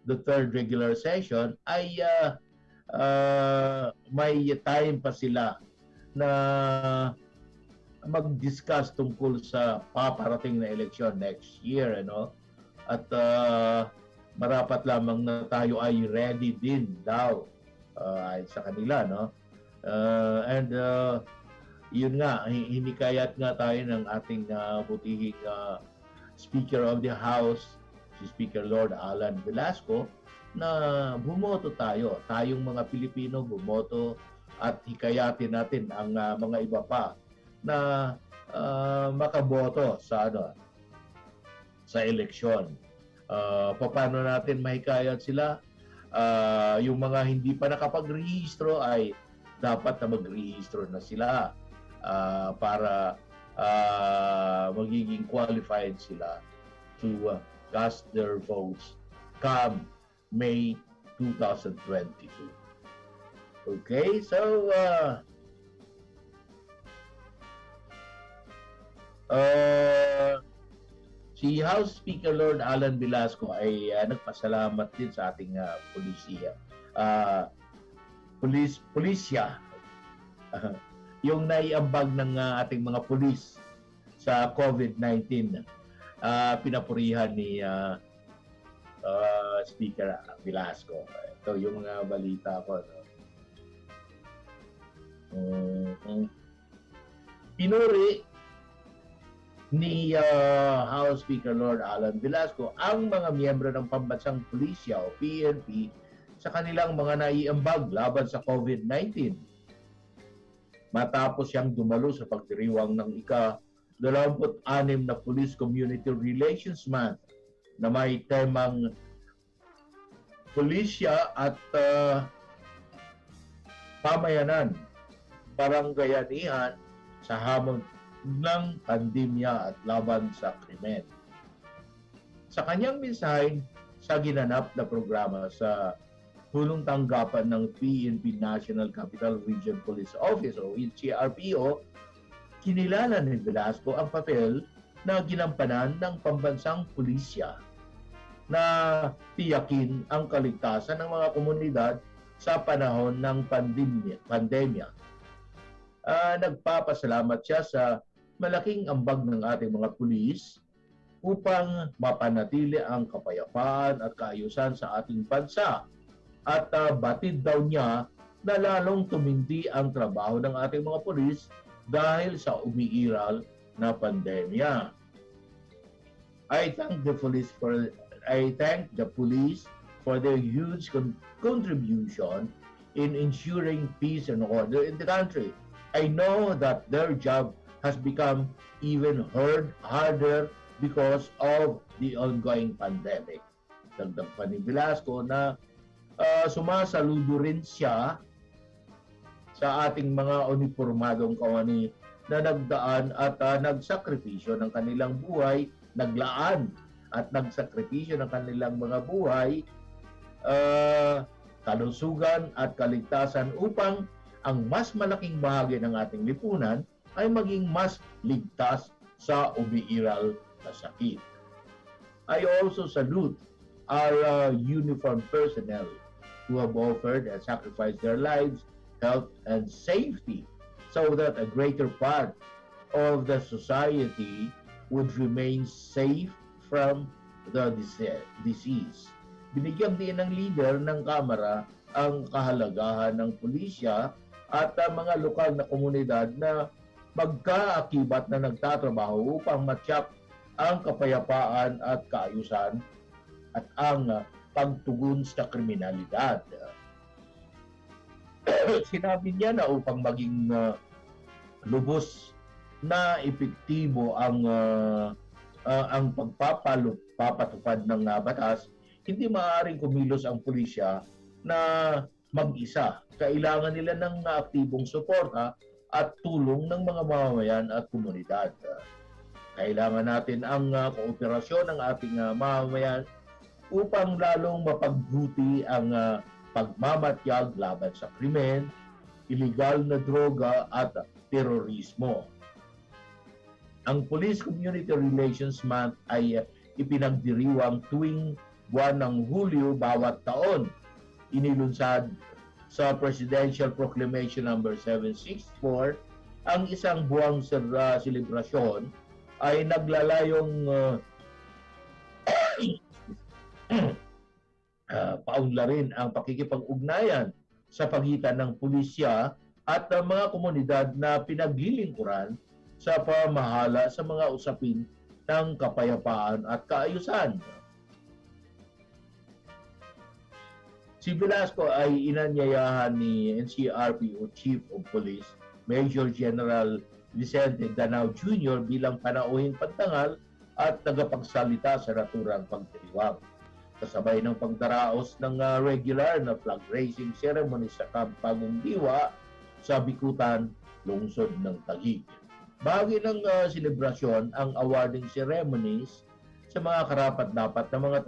the third regular session, ay may time pa sila na mag-discuss tungkol sa paparating na eleksyon next year, ano? At marapat lamang na tayo ay ready din daw sa kanila, no? And yun nga, hinikayat nga tayo ng ating butihing Speaker of the House, si Speaker Lord Alan Velasco, na bumoto tayo. Tayong mga Pilipino bumoto at hikayatin natin ang mga iba pa na makaboto sa sa eleksyon. Paano natin mahikayat sila? Yung mga hindi pa nakapag-rehistro ay dapat na mag-rehistro na sila para magiging qualified sila to cast their votes come May 2022. Okay, so si House Speaker Lord Alan Velasco ay nagpasalamat din sa ating pulisya yung naiambag ng ating mga pulis sa COVID-19. Pinapurihan ni Speaker Velasco. Ito yung mga balita ko. Pinuri ni House Speaker Lord Alan Velasco ang mga miyembro ng Pambansang Pulisya o PNP sa kanilang mga naiambag laban sa COVID-19. Matapos siyang dumalo sa pagdiriwang ng ika-26 na Police Community Relations Month na may temang pulisya at pamayanan, barangayanihan sa hamon ng pandemya at laban sa krimen. Sa kanyang mensahe sa ginanap na programa sa hulong tanggapan ng PNP National Capital Region Police Office o CRPO, kinilala ni Velasco ang papel na ginampanan ng pambansang pulisya na tiyakin ang kaligtasan ng mga komunidad sa panahon ng pandemya. Nagpapasalamat siya sa malaking ambag ng ating mga pulis upang mapanatili ang kapayapaan at kaayusan sa ating bansa. At batid daw niya na lalong tumindi ang trabaho ng ating mga pulis dahil sa umiiral na pandemya. I thank the police for their huge contribution in ensuring peace and order in the country. I know that their job has become even harder because of the ongoing pandemic. Dagdag pa ni Velasco na sumasaludo rin siya sa ating mga uniformadong kawani na nagdaan at nagsakripisyo ng kanilang buhay, naglaan at nagsakripisyo ng kanilang mga buhay, kalusugan at kaligtasan upang ang mas malaking bahagi ng ating lipunan ay maging mas ligtas sa umiiral na sakit. I also salute our uniformed personnel who have offered and sacrificed their lives, health, and safety so that a greater part of the society would remain safe from the disease. Binigyan din ng leader ng Kamara ang kahalagahan ng pulisya at mga lokal na komunidad na magkaakibat na nagtatrabaho upang matyak ang kapayapaan at kaayusan at ang pagtugon sa kriminalidad. Sinabi niya na upang maging lubos na epektibo ang ang pagpapatupad ng batas, hindi maaaring kumilos ang pulisya na mag-isa. Kailangan nila ng aktibong suporta at tulong ng mga mamamayan at komunidad. Kailangan natin ang kooperasyon ng ating mamamayan upang lalong mapagbuti ang pagmamatyag laban sa krimen, iligal na droga at terorismo. Ang Police Community Relations Month ay ipinagdiriwang tuwing buwan ng Hulyo bawat taon. Inilunsad sa Presidential Proclamation No. 764, ang isang buwang selebrasyon ay naglalayong paunlarin ang pakikipag-ugnayan sa pagitan ng pulisya at ng mga komunidad na pinaglilingkuran sa pamahala sa mga usapin ng kapayapaan at kaayusan. Si Velasco ay inanyayahan ni NCRPO Chief of Police Major General Vicente Danao Jr. bilang panauhing pagtangal at tagapagsalita sa naturang pagdiriwang. Kasabay ng pagdaraos ng regular na flag raising ceremony sa Camp Bagong Diwa sa Bikutan, lungsod ng Taguig. Bahagi ng selebrasyon ang awarding ceremonies sa mga karapat-dapat na mga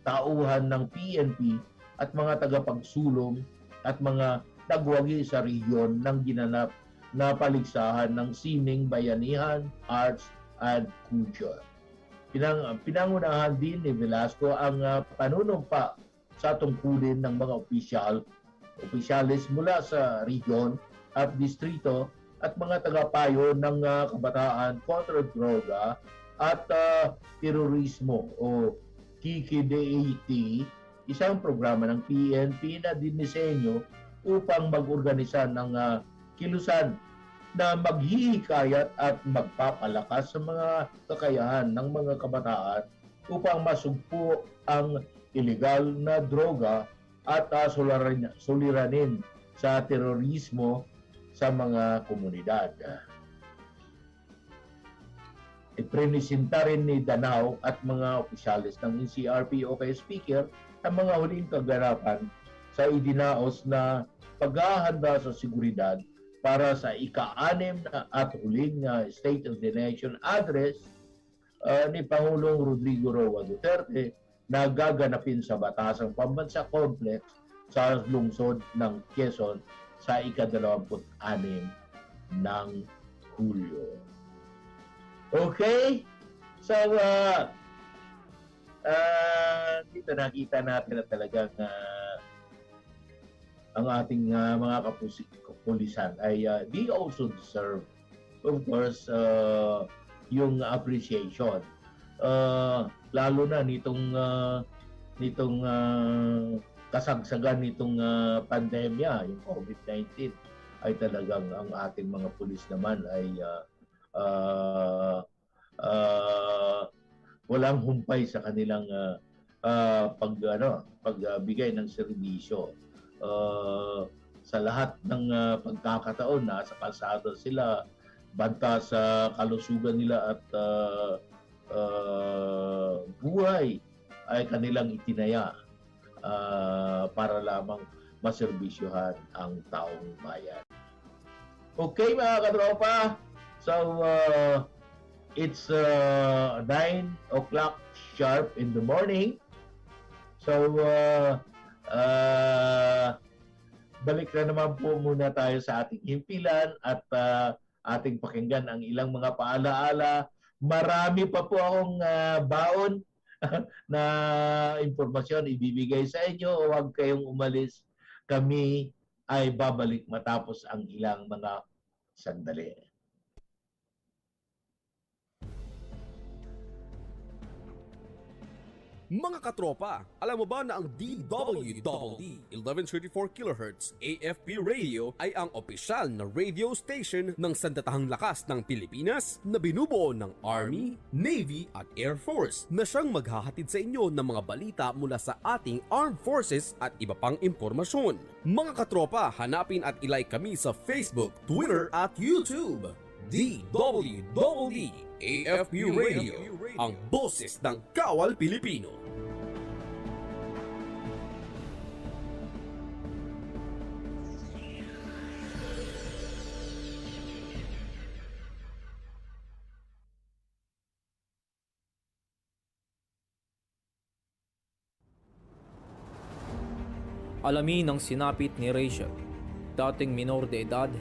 tauhan ng PNP at mga tagapagsulong at mga nagwagi sa rehiyon ng ginanap na paligsahan ng sining bayanihan, arts, and culture. Pinangunahan din ni Velasco ang panunumpa sa tungkulin ng mga opisyalis mula sa rehiyon at distrito at mga tagapayo ng kabataan kontra droga at terorismo o KKDAT, isang programa ng PNP na dinisenyo upang mag-organisa ng kilusan na maghihikayat at magpapalakas sa mga kakayahan ng mga kabataan upang masugpo ang iligal na droga at suliranin sa terorismo sa mga komunidad. Iprinisinta rin ni Danao at mga opisyalis ng NCRPO kay Speaker ang mga huling kaganapan sa idinaos na paghahanda sa seguridad para sa ika-6 at huling State of the Nation address ni Pangulong Rodrigo Roa Duterte na gaganapin sa Batasang Pambansa Complex sa lungsod ng Quezon sa ika-26 ng Hulyo. Okay? So, dito nakita natin na talagang ang ating mga kapulisan ay they also deserve, of course, yung appreciation. Lalo na nitong kasagsagan nitong pandemya, yung COVID-19, ay talagang ang ating mga pulis naman ay walang humpay sa kanilang pagbigay ng serbisyo. Sa lahat ng pagkakataon, nasa kalsada sila, banta sa kalusugan nila at buhay ay kanilang itinaya para lamang maserbisyuhan ang taong bayan. Okay mga katropa, so it's 9 o'clock sharp in the morning. So balik na naman po muna tayo sa ating himpilan at ating pakinggan ang ilang mga paalaala. Marami pa po akong baon na impormasyon ibibigay sa inyo. Huwag kayong umalis. Kami ay babalik matapos ang ilang mga sandali. Mga katropa, alam mo ba na ang DWDD 1134 kHz AFP radio ay ang opisyal na radio station ng sandatahang lakas ng Pilipinas na binubuo ng Army, Navy at Air Force na siyang maghahatid sa inyo ng mga balita mula sa ating Armed Forces at iba pang impormasyon. Mga katropa, hanapin at ilike kami sa Facebook, Twitter at YouTube. DWDD AFP Radio, ang boses ng Kawal Pilipino. Alamin ang sinapit ni Rachel, dating minor de edad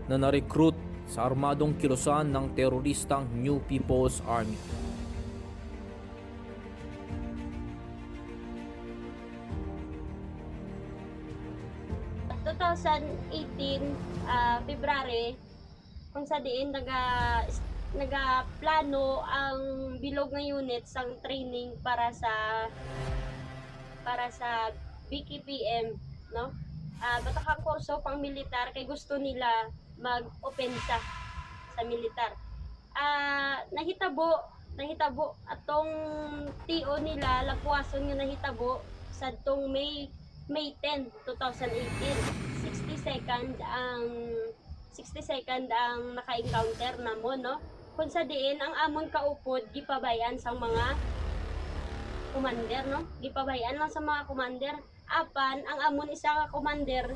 na na-recruit sa armadong kilusan ng teroristang New People's Army. February, kung sa diin nagaplano ang bilog nga unit sang training para sa BKPM, no? Batakang kurso pang militar kay gusto nila mag-opensa sa militar. Nahitabo atong TO nila lapuason nga nahitabo sa tong May 10, 2018. 60 second ang naka-encounter namon, no? Kung sa diin ang amon kaupod gipabayan sa mga commander, no? Gipabayan lang sa mga commander. Apan ang amon isa ka commander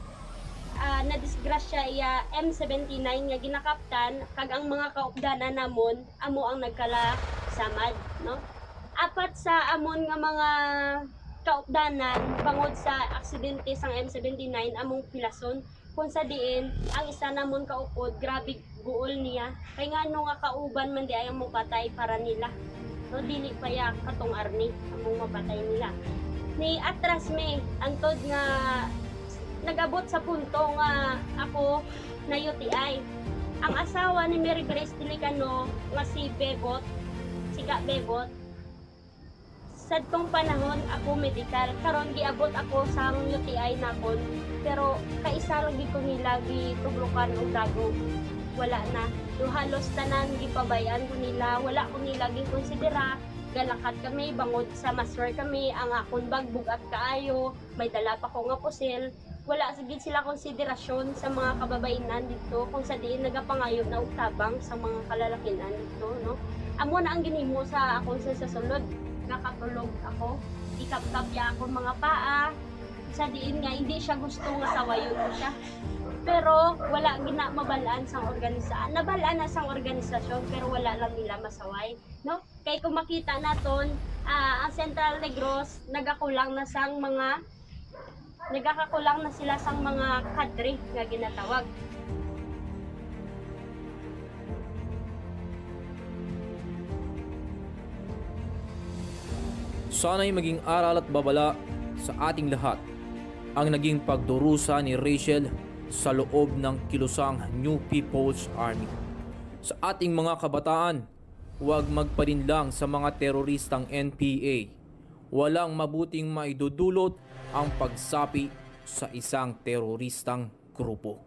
na disgrasya iya M79 nga ginakaptan kag ang mga kaupdanan namon amo ang nagkala samad, no? Apat sa amon nga mga kaupdanan bangod sa aksidente sang M79 among pilason, kung sa diin ang isa namon kaupod grabe buol niya kay ngano nga kauban man di ay mopatay para nila, no? Dili pa ya katong army among mapatay nila ni atras me antod nga nagabot sa punto nga ako na UTI. Ang asawa ni Mary Grace Tilicano nga si Bebot, si Ka Bebot, sa tong panahon ako medical, karon giabot ako sa UTI nakon, pero kaisa lagi ko nila gitublukan og dago. Wala na. So, halos tanan gipabayan ko nila, wala ko nila gikonsidera. Galakat kami, bangod sa maswer kami, ang akon bag bugat kaayo, may dala pa ko nga pusil. Wala sigid sila konsiderasyon sa mga kababainan dito, kung sa diin nagapangayo na og tabang sa mga kalalakinan dito, no? Amo na ang ginhimo sa akon sa sulod, nakatulog ako, ikap-kapya ako mga paa, sa diin nga hindi siya gusto nga sawayon ko siya. Pero wala gina mabalaan sang organisasyon. Nabalaan na sang organisasyon pero wala lang nila masaway, no? Kay kung makita naton, ang Central Negros nagakakulang na sila sang mga kadre nga ginatawag. Sana'y maging aral at babala sa ating lahat ang naging pagdurusa ni Rachel sa loob ng kilusang New People's Army. Sa ating mga kabataan, huwag magpalinlang sa mga teroristang NPA. Walang mabuting maidudulot ang pagsapi sa isang teroristang grupo.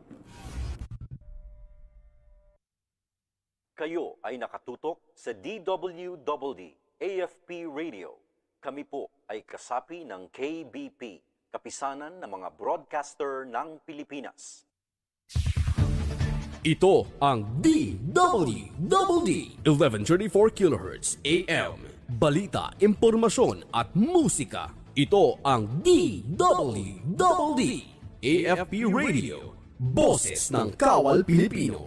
Kayo ay nakatutok sa DWDD AFP Radio. Kami po ay kasapi ng KBP, kapisanan ng mga broadcaster ng Pilipinas. Ito ang DWDD 1134 kHz AM. Balita, impormasyon at musika. Ito ang DWDD AFP Radio. Boses ng Kawal Pilipino.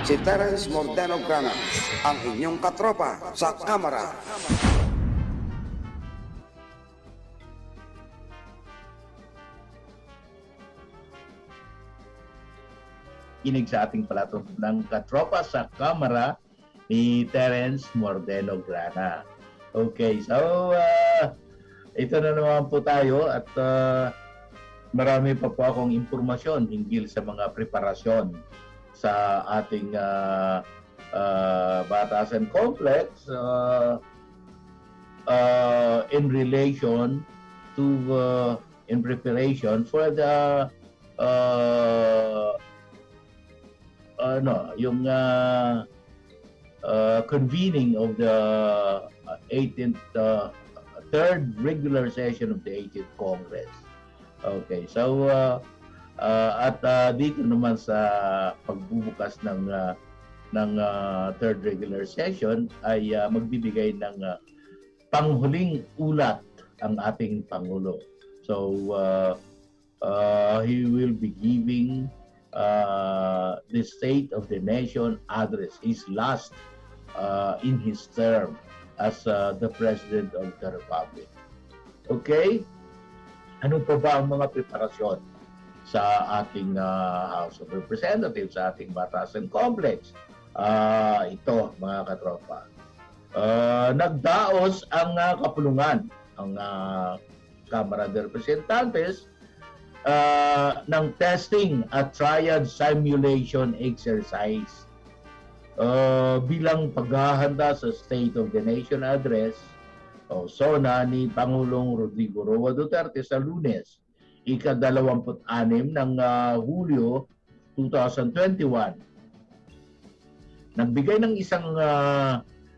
Si Terence Mordeno Grana, ang inyong katropa sa kamera. Kinig sa ating palatuntunang katropa sa kamera ni Terence Mordeno Grana. Okay, so ito na naman po tayo at marami pa po akong impormasyon hinggil sa mga preparasyon sa ating batasan complex in relation to in preparation for the yung convening of the 18th third regular session of the 18th Congress. Okay, so Dito naman sa pagbubukas ng third regular session ay magbibigay ng panghuling ulat ang ating Pangulo. So he will be giving the State of the Nation address, his last in his term as the President of the Republic. Okay? Ano pa ba ang mga preparasyon sa ating House of Representatives, sa ating Batasan Complex? Ito, mga katropa. Nagdaos ang kapulungan, ang Kamara de Representantes, ng testing at triad simulation exercise bilang paghahanda sa State of the Nation Address o SONA ni Pangulong Rodrigo Roa Duterte sa Lunes, ika-26 ng Hulyo 2021. Nagbigay ng isang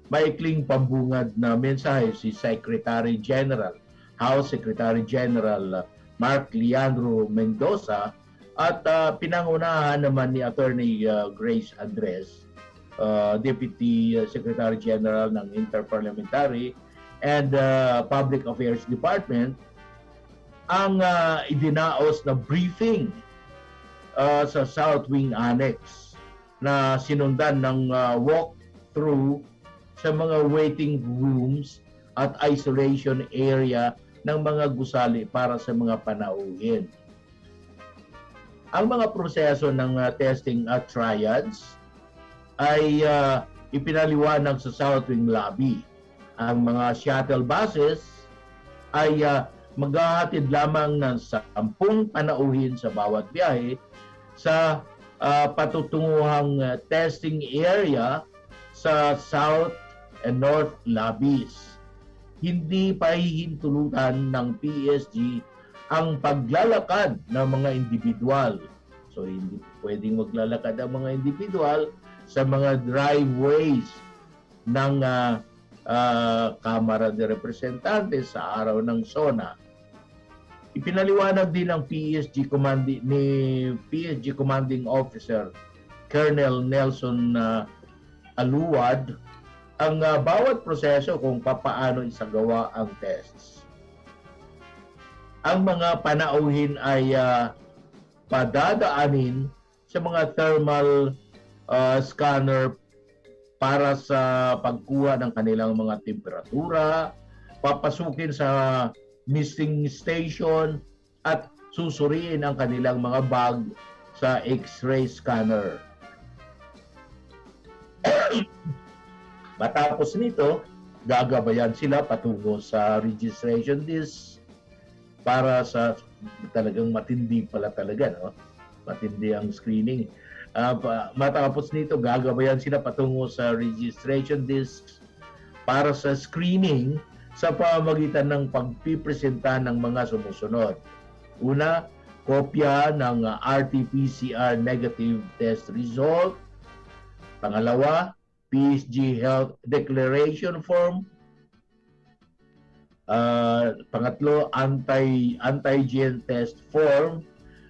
maikling pambungad na mensahe si Secretary General, House Secretary General Mark Leandro Mendoza, at pinangunahan naman ni Attorney Grace Andres, Deputy Secretary General ng Interparliamentary and Public Affairs Department, ang idinaos na briefing sa South Wing Annex na sinundan ng walk-through sa mga waiting rooms at isolation area ng mga gusali para sa mga panauhin. Ang mga proseso ng testing at triads ay ipinaliwanag sa South Wing Lobby. Ang mga shuttle buses ay maghahatid lamang ng 10 panauhin sa bawat biyahe sa patutunguhang testing area sa South and North Lobbies. Hindi pahihintulutan ng PSG ang paglalakad ng mga individual. So hindi pwedeng maglalakad ang mga individual sa mga driveways ng Kamara de Representantes sa araw ng SONA. Ipinaliwanag din ng PSG Commanding Officer Colonel Nelson Aluwad ang bawat proseso kung papaano isagawa ang tests. Ang mga panauhin ay padadaanin sa mga thermal scanner para sa pagkuha ng kanilang mga temperatura, papasukin sa misting station at susuriin ang kanilang mga bag sa X-ray scanner. Matapos nito, gagabayan sila patungo sa registration desk para sa talagang matindi pala talaga, no? Matindi ang screening. Matapos nito, gagabayan sila patungo sa registration desk para sa screening sa pamamagitan ng pagpipresenta ng mga sumusunod. Una, kopya ng RT-PCR negative test result. Pangalawa, PSG Health Declaration Form. Pangatlo, antigen test form.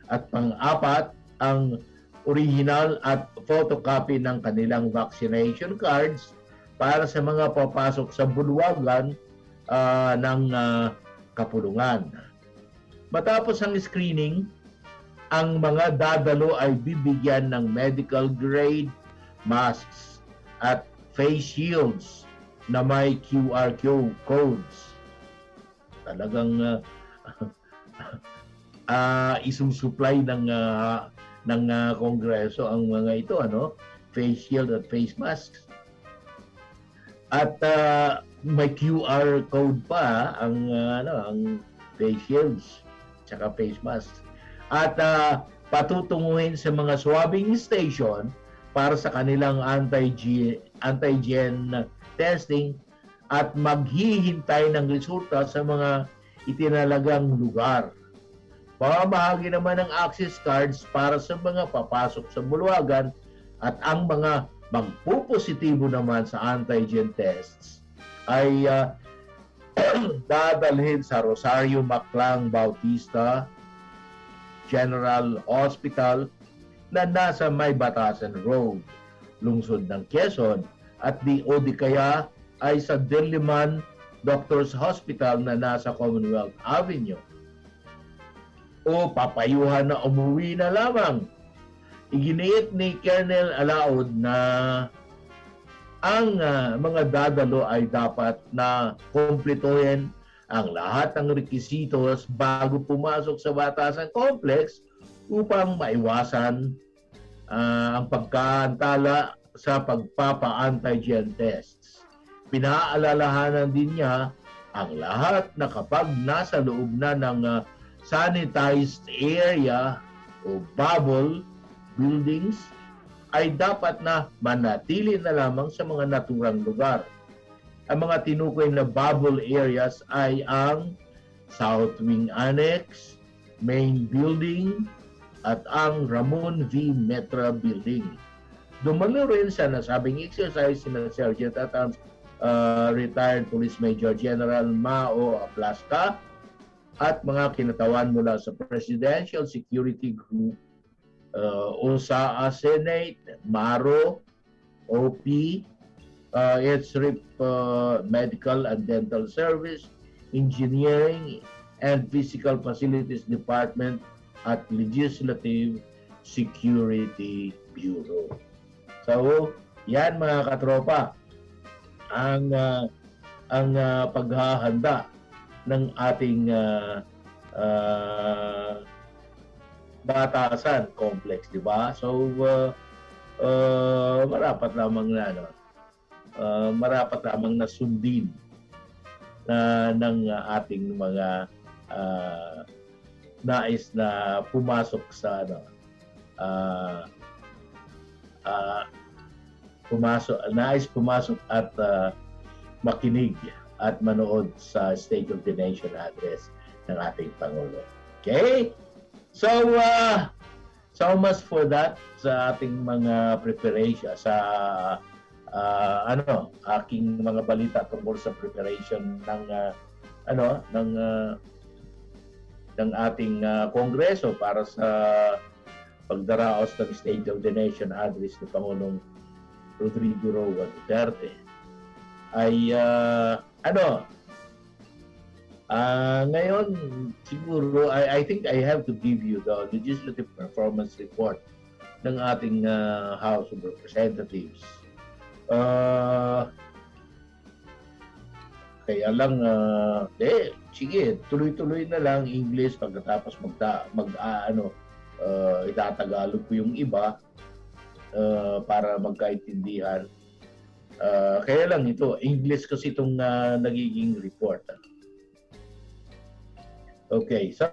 At pang-apat, ang original at photocopy ng kanilang vaccination cards para sa mga papasok sa bulwagan ng kapulungan. Matapos ang screening, ang mga dadalo ay bibigyan ng medical grade masks at face shields na may QR codes. Talagang isusupply ng Kongreso ang mga ito, ano? Face shield at face masks. At may QR code pa ang ang face shields tsaka face masks. At patutunguhin sa mga swabbing station para sa kanilang antigen testing at maghihintay ng resulta sa mga itinalagang lugar. Pamahagi naman ng access cards para sa mga papasok sa bulwagan at ang mga magpupositibo naman sa antigen tests ay dadalhin sa Rosario Maclang Bautista General Hospital na nasa May Batasan Road, lungsod ng Quezon, at o di kaya ay sa Diliman Doctors Hospital na nasa Commonwealth Avenue. O papayuhan na umuwi na lamang. Iginiit ni Colonel Alaud na ang mga dadalo ay dapat na kumpletuhin ang lahat ng rekisitos bago pumasok sa Batasan Complex upang maiwasan ang pagkaantala sa pagpapa-antigen tests. Pinaalalahanan din niya ang lahat na kapag nasa loob na ng sanitized area o bubble buildings ay dapat na manatili na lamang sa mga naturang lugar. Ang mga tinukoy na bubble areas ay ang South Wing Annex, Main Building, at ang Ramon V. Metra Building. Dumalo rin sa nasabing exercise sina Sergeant at retired Police Major General Mao Aplasca at mga kinatawan mula sa Presidential Security Group, OSA Senate, MARO, OP, SRIP Medical and Dental Service, Engineering and Physical Facilities Department at Legislative Security Bureau. So, yan mga katropa, ang paghahanda ng ating Batasan Complex, di ba? So, marapat lamang na sundin ng ating mga nais na pumasok sa nais pumasok at makinig at manood sa State of the Nation address ng ating Pangulo. Okay? So much for that sa ating mga preparation sa aking mga balita tungkol sa preparation ng ating Kongreso para sa pagdaraos ng State of the Nation address ni Pangulong Rodrigo Roa Duterte. Ay ngayon siguro I think I have to give you the legislative performance report ng ating House of Representatives. Kaya lang sige, tuloy-tuloy na lang English pagkatapos itatagalog ko yung iba para magkaintindihan. Kaya lang ito, English kasi itong nagiging report. Okay, so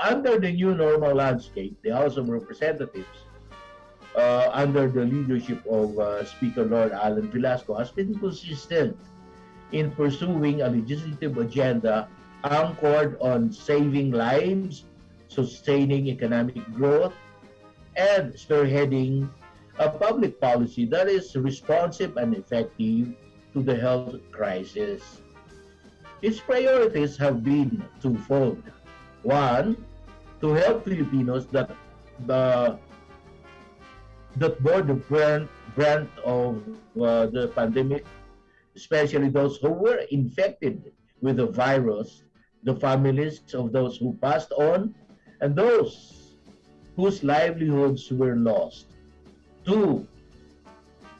under the new normal landscape, the House of Representatives, under the leadership of Speaker Lord Alan Velasco, has been consistent in pursuing a legislative agenda anchored on saving lives, sustaining economic growth, and spearheading a public policy that is responsive and effective to the health crisis. Its priorities have been twofold. One, to help Filipinos that bore the brunt of the pandemic, especially those who were infected with the virus, the families of those who passed on, and those whose livelihoods were lost. Two,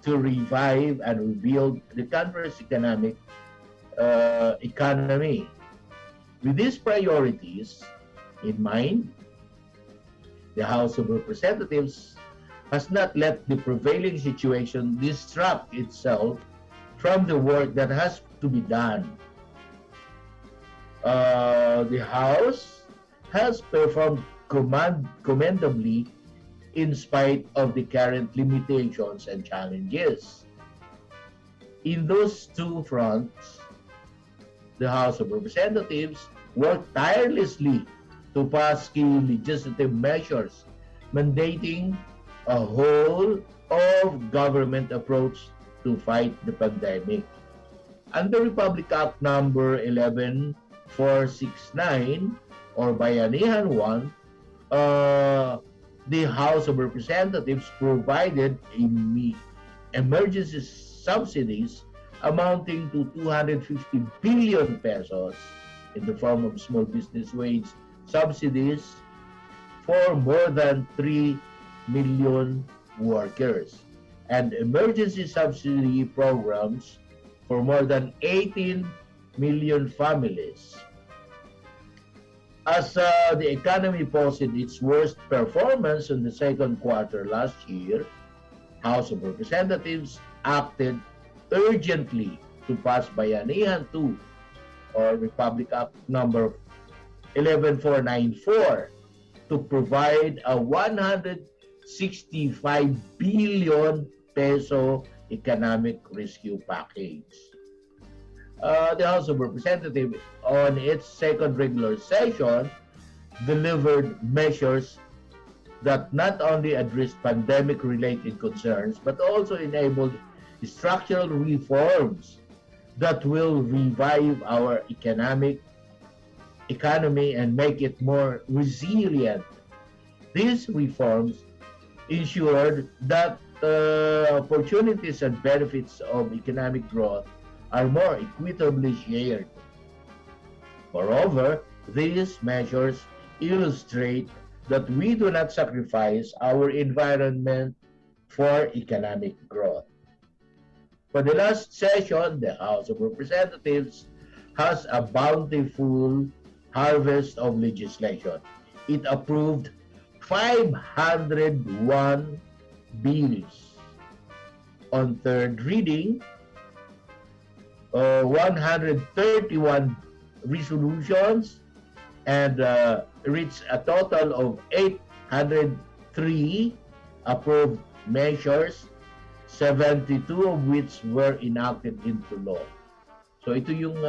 to revive and rebuild the country's economy. With these priorities in mind, the House of Representatives has not let the prevailing situation distract itself from the work that has to be done. The House has performed commendably in spite of the current limitations and challenges. In those two fronts, the House of Representatives worked tirelessly to pass key legislative measures mandating a whole of government approach to fight the pandemic. Under Republic Act number 11469 or Bayanihan 1 the House of Representatives provided emergency subsidies amounting to 250 billion pesos in the form of small business wage subsidies for more than 3 million workers and emergency subsidy programs for more than 18 million families. As the economy posted its worst performance in the second quarter last year, House of Representatives acted urgently to pass Bayanihan 2 or Republic Act number 11494 to provide a 165 billion peso economic rescue package. The House of Representatives, on its second regular session, delivered measures that not only addressed pandemic-related concerns, but also enabled structural reforms that will revive our economy and make it more resilient. These reforms ensured that opportunities and benefits of economic growth are more equitably shared. Moreover, these measures illustrate that we do not sacrifice our environment for economic growth. For the last session, the House of Representatives has a bountiful harvest of legislation. It approved 501 bills on third reading, 131 resolutions, and reached a total of 803 approved measures, 72 of which were enacted into law. So ito yung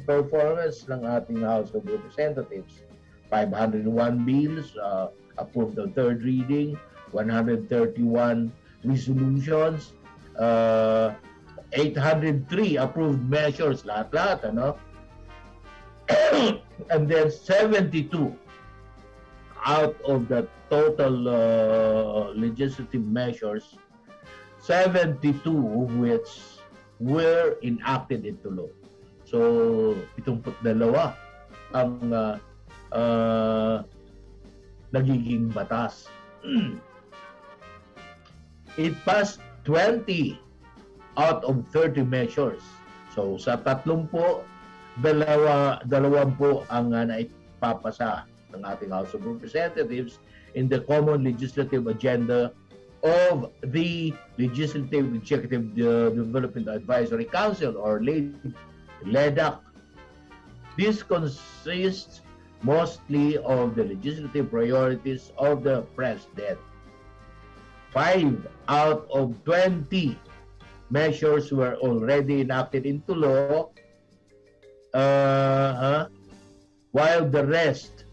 performance ng ating House of Representatives. 501 bills approved on third reading, 131 resolutions, 803 approved measures, lahat-lahat, ano? And then 72 out of the total legislative measures, 72 of which were enacted into law. So, 72 ang nagiging batas. It passed 20 out of 30 measures. So, sa 30, 20 ang naipapasa ng ating House of Representatives in the common legislative agenda of the Legislative Executive Development Advisory Council or LEDAC. This consists mostly of the legislative priorities of the President. 5 out of 20 measures were already enacted into law, while the rest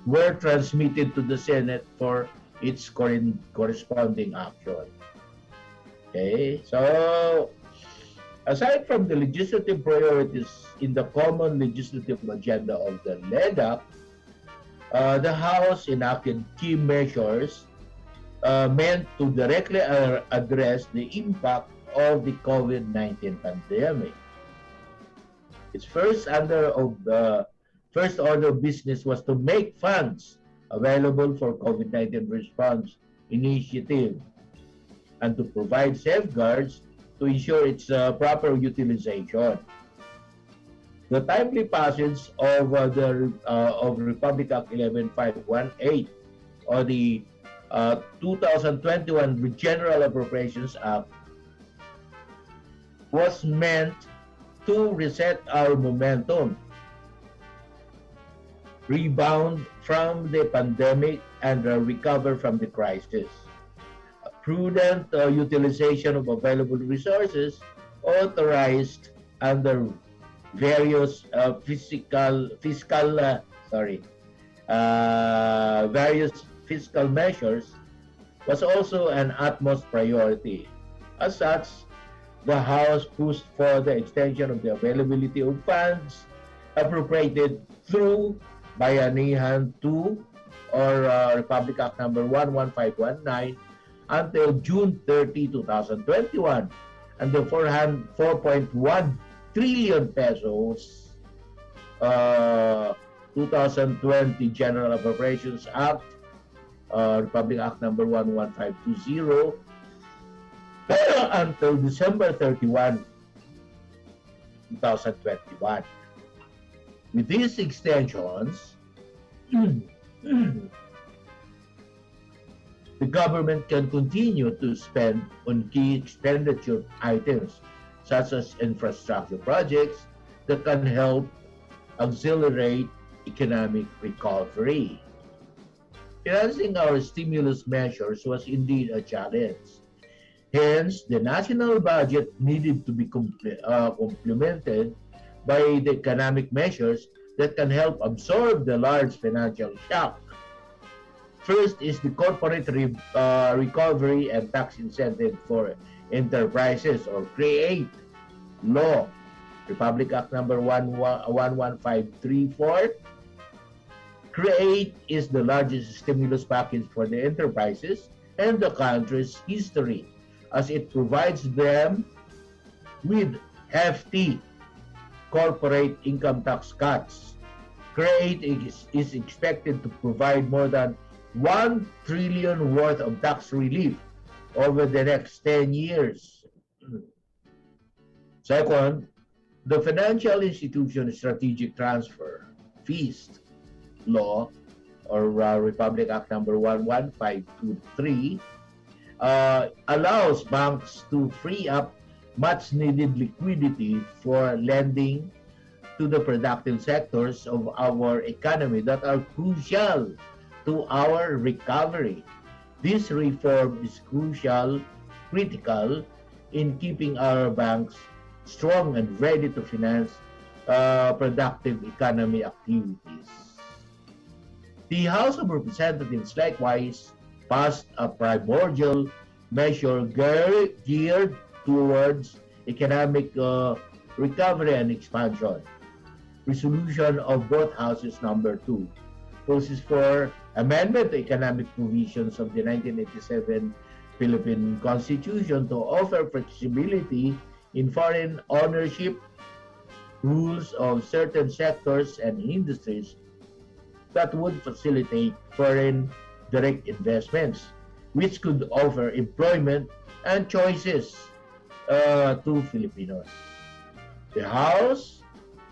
were transmitted to the Senate for its corresponding action. Okay, so aside from the legislative priorities in the common legislative agenda of the LEDAC, the House enacted key measures meant to directly address the impact of the COVID-19 pandemic. Its first order of business was to make funds available for COVID-19 response initiative and to provide safeguards to ensure its proper utilization. The timely passage of Republic Act 11518 or the 2021 General Appropriations Act was meant to reset our momentum, rebound from the pandemic, and recover from the crisis. A prudent utilization of available resources authorized under various fiscal measures was also an utmost priority. As such, the House pushed for the extension of the availability of funds appropriated through Bayanihan 2 or Republic Act number 11519 until June 30, 2021, and the 4.1 trillion pesos 2020 General Appropriations Act, Republic Act number 11520, until December 31, 2021. With these extensions, the government can continue to spend on key expenditure items such as infrastructure projects that can help accelerate economic recovery. Financing our stimulus measures was indeed a challenge. Hence, the national budget needed to be complemented by the economic measures that can help absorb the large financial shock. First is the corporate recovery and tax incentive for enterprises, or CREATE law, Republic Act number 11534. CREATE is the largest stimulus package for the enterprises and the country's history, as it provides them with hefty corporate income tax cuts. CREATE is expected to provide more than 1 trillion worth of tax relief over the next 10 years. Second, the Financial Institution Strategic Transfer, FIST law, or Republic Act number 11523, allows banks to free up much needed liquidity for lending to the productive sectors of our economy that are crucial to our recovery. This reform is critical in keeping our banks strong and ready to finance productive economy activities. The House of Representatives likewise passed a primordial measure geared towards economic recovery and expansion. Resolution of both houses number 2 poses for amendment to economic provisions of the 1987 Philippine Constitution to offer flexibility in foreign ownership rules of certain sectors and industries that would facilitate foreign direct investments, which could offer employment and choices to Filipinos. The House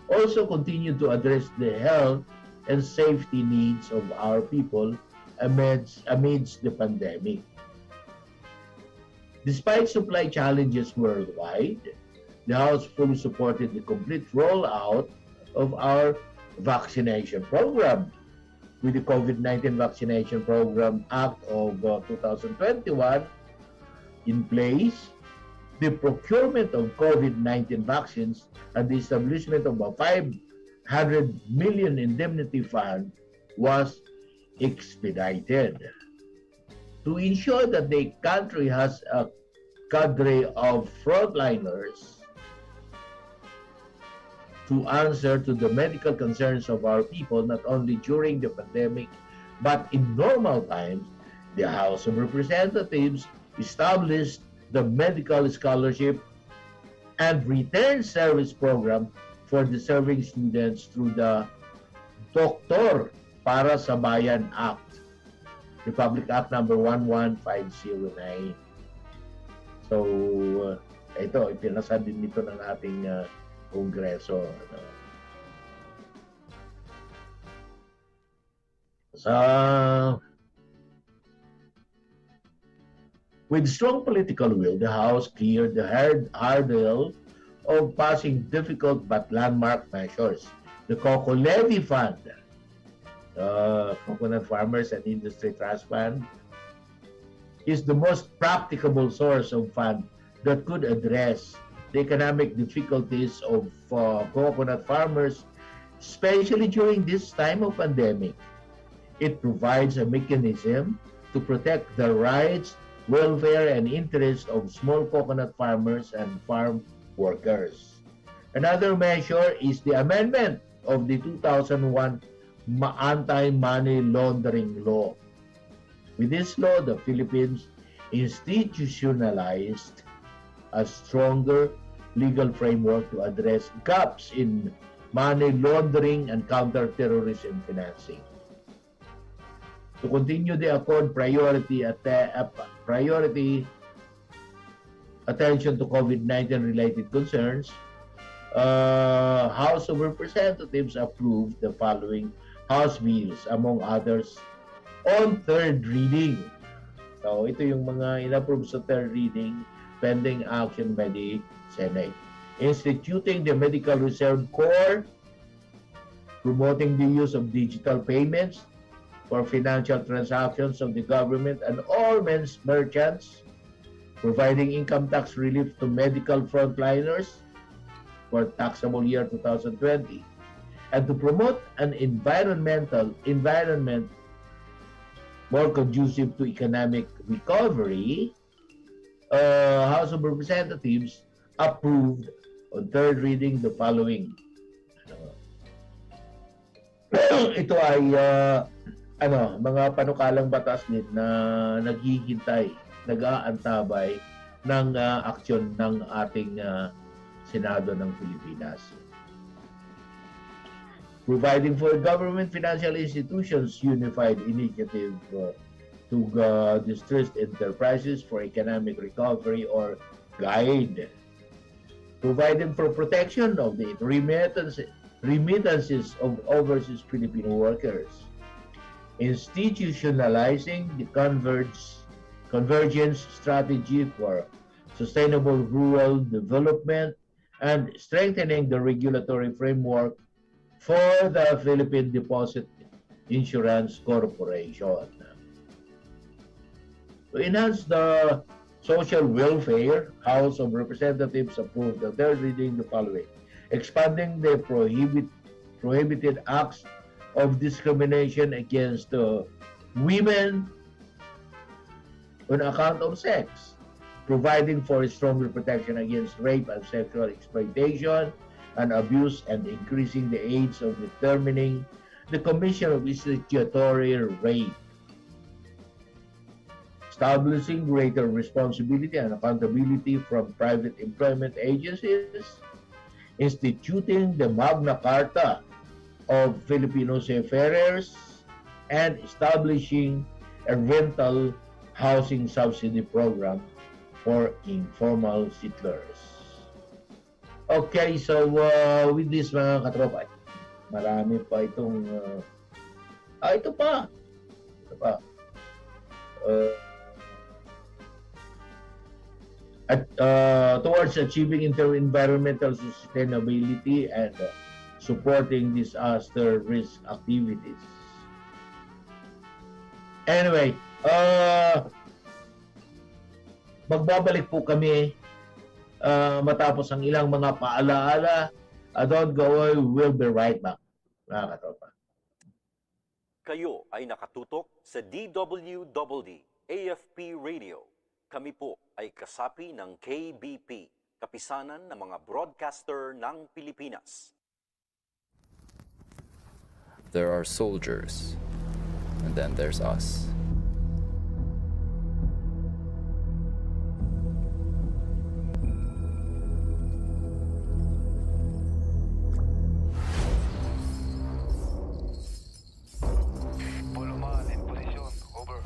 also continued to address the health and safety needs of our people amidst the pandemic. Despite supply challenges worldwide, the House fully supported the complete rollout of our vaccination program. With the COVID-19 Vaccination Program Act of 2021 in place, the procurement of COVID-19 vaccines and the establishment of a 500 million indemnity fund was expedited. To ensure that the country has a cadre of frontliners to answer to the medical concerns of our people, not only during the pandemic, but in normal times, the House of Representatives established the Medical Scholarship and Return Service Program for deserving students through the Doktor Para sa Bayan Act, Republic Act number 11509. So, ito, ipinasa din nito ng ating Kongreso. With strong political will, the House cleared the hurdle of passing difficult but landmark measures. The Coco Levy Fund, Coconut Farmers and Industry Trust Fund, is the most practicable source of fund that could address the economic difficulties of coconut farmers, especially during this time of pandemic. It provides a mechanism to protect the rights, welfare, and interests of small coconut farmers and farm workers. Another measure is the amendment of the 2001 Anti-Money Laundering Law. With this law, the Philippines institutionalized a stronger legal framework to address gaps in money laundering and counter-terrorism financing. To continue the accord priority attention to COVID-19 related concerns, House of Representatives approved the following House bills, among others, on third reading. So ito yung mga in-approve sa third reading pending action by the Senate. Instituting the Medical Reserve Corps, promoting the use of digital payments for financial transactions of the government and all merchants, providing income tax relief to medical frontliners for taxable year 2020, and to promote an environment more conducive to economic recovery. House of Representatives approved on third reading the following. Ito ay mga panukalang batas din na naghihintay, nag-aantabay ng aksyon ng ating Senado ng Pilipinas. Providing for government financial institutions unified initiative to distressed enterprises for economic recovery or GUIDE. Providing for protection of the remittances of overseas Filipino workers. Institutionalizing the convergence strategy for sustainable rural development and strengthening the regulatory framework for the Philippine Deposit Insurance Corporation. To enhance the social welfare, House of Representatives approved the third reading the following. Expanding the prohibited acts of discrimination against women on account of sex, providing for stronger protection against rape and sexual exploitation and abuse, and increasing the age of determining the commission of statutory rape. Establishing greater responsibility and accountability from private employment agencies. Instituting the Magna Carta of Filipino seafarers, and establishing a rental housing subsidy program for informal settlers. Okay, so with this mga katropa, marami pa itong ito pa. Towards achieving environmental sustainability and supporting disaster risk activities. Anyway, magbabalik po kami matapos ang ilang mga paalaala. Don't go away, we'll be right back, mga katropa. Kayo ay nakatutok sa DWDD AFP Radio. Kami po ay kasapi ng KBP, kapisanan ng mga broadcaster ng Pilipinas. There are soldiers, and then there's us. Buluman in position, over.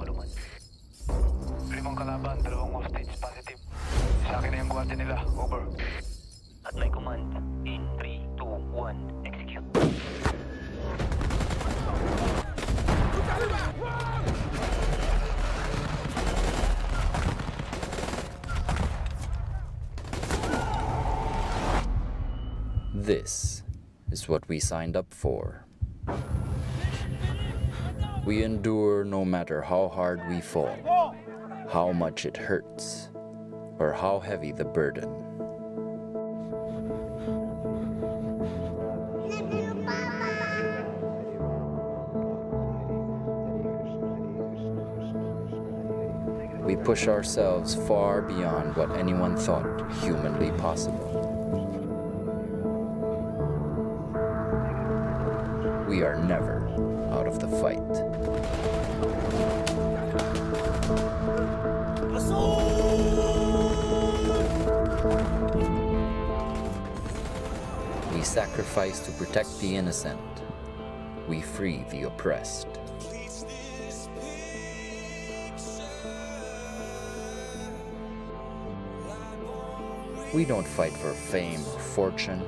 Buluman. 5 kalaban, 2 hostage positive. Sa akin na yung guardia nila, over. At may command, in 3, 2, 1, execute. This is what we signed up for. We endure no matter how hard we fall, how much it hurts, or how heavy the burden. We push ourselves far beyond what anyone thought humanly possible. We are never out of the fight. We sacrifice to protect the innocent. We free the oppressed. We don't fight for fame or fortune.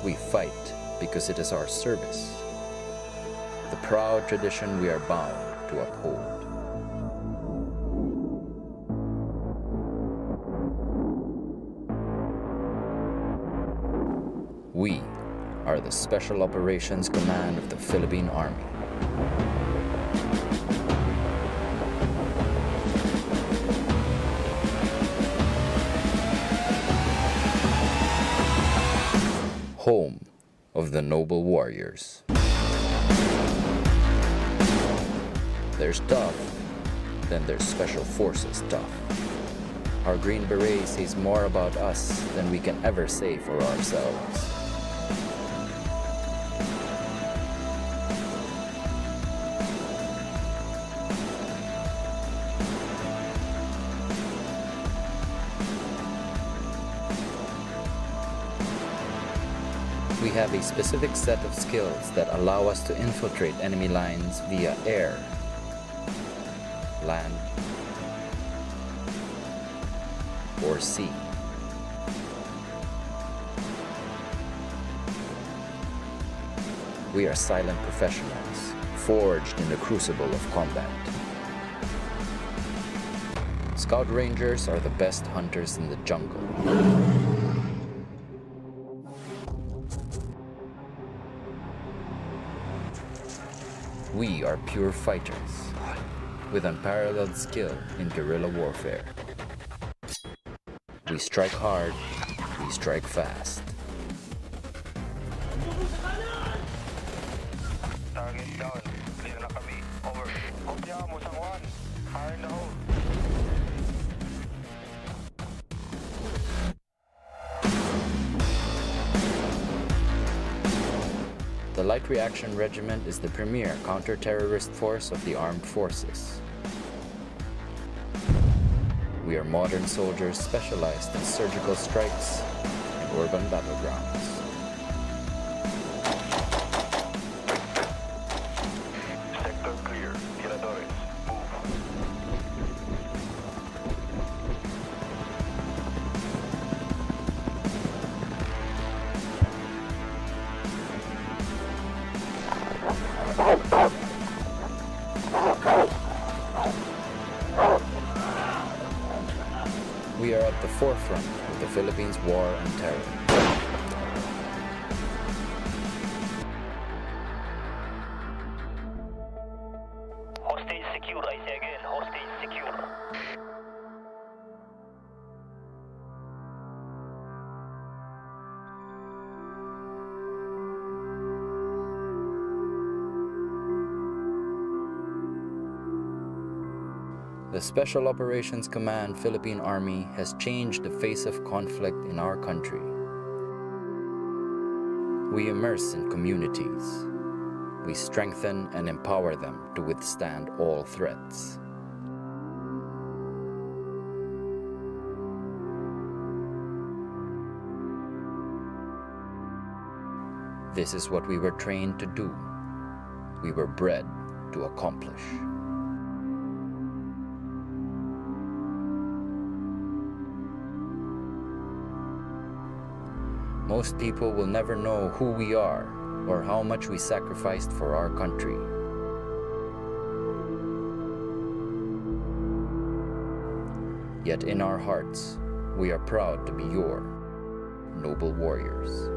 We fight because it is our service, the proud tradition we are bound to uphold. We are the Special Operations Command of the Philippine Army. Home of the noble warriors. There's tough, then there's Special Forces tough. Our Green Beret says more about us than we can ever say for ourselves. We have a specific set of skills that allow us to infiltrate enemy lines via air, land, or sea. We are silent professionals, forged in the crucible of combat. Scout Rangers are the best hunters in the jungle. We are pure fighters, with unparalleled skill in guerrilla warfare. We strike hard, we strike fast. Target down. Dito na kami. Over. Kopya mo sa Juan. Fire in the hole. The Light Reaction Regiment is the premier counter-terrorist force of the armed forces. We are modern soldiers specialized in surgical strikes and urban battlegrounds. Sector clear. Tiradores. Move. We are at the forefront of the Philippines' war on terror. Hostage secure. I say again. Hostage secure. The Special Operations Command Philippine Army has changed the face of conflict in our country. We immerse in communities. We strengthen and empower them to withstand all threats. This is what we were trained to do. We were bred to accomplish. Most people will never know who we are or how much we sacrificed for our country. Yet in our hearts, we are proud to be your noble warriors.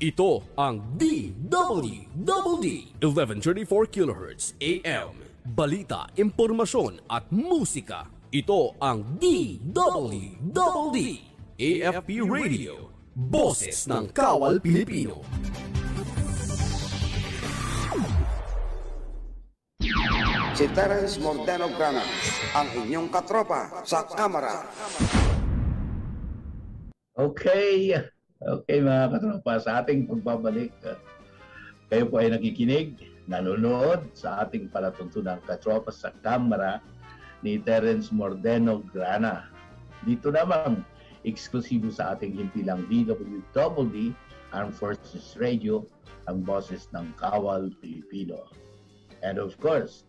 Ito ang DWDD 1134 kHz AM. Balita, impormasyon at musika. Ito ang DWDD AFP Radio. Boses ng Kawal Pilipino. Si Terence Mordeno Grana, ang inyong katropa sa kamara. Okay. Okay mga katropa, sa ating pagbabalik, kayo po ay nakikinig, nanonood sa ating palatuntunang Katropa sa Kamara ni Terence Mordeno Grana. Dito naman, eksklusibo sa ating himpilang DWDD, Armed Forces Radio, ang boses ng Kawal Pilipino. And of course,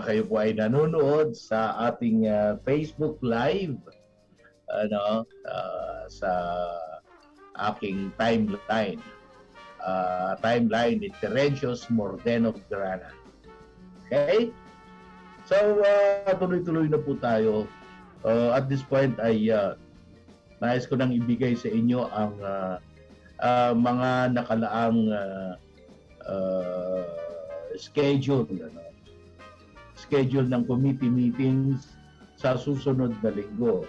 kayo po ay nanonood sa ating Facebook Live, sa aking timeline ni Terence Mordeno Grana. Okay? So, tuloy-tuloy na po tayo. At this point ay nais ko nang ibigay sa inyo ang mga nakalaang schedule ng committee meetings sa susunod na linggo.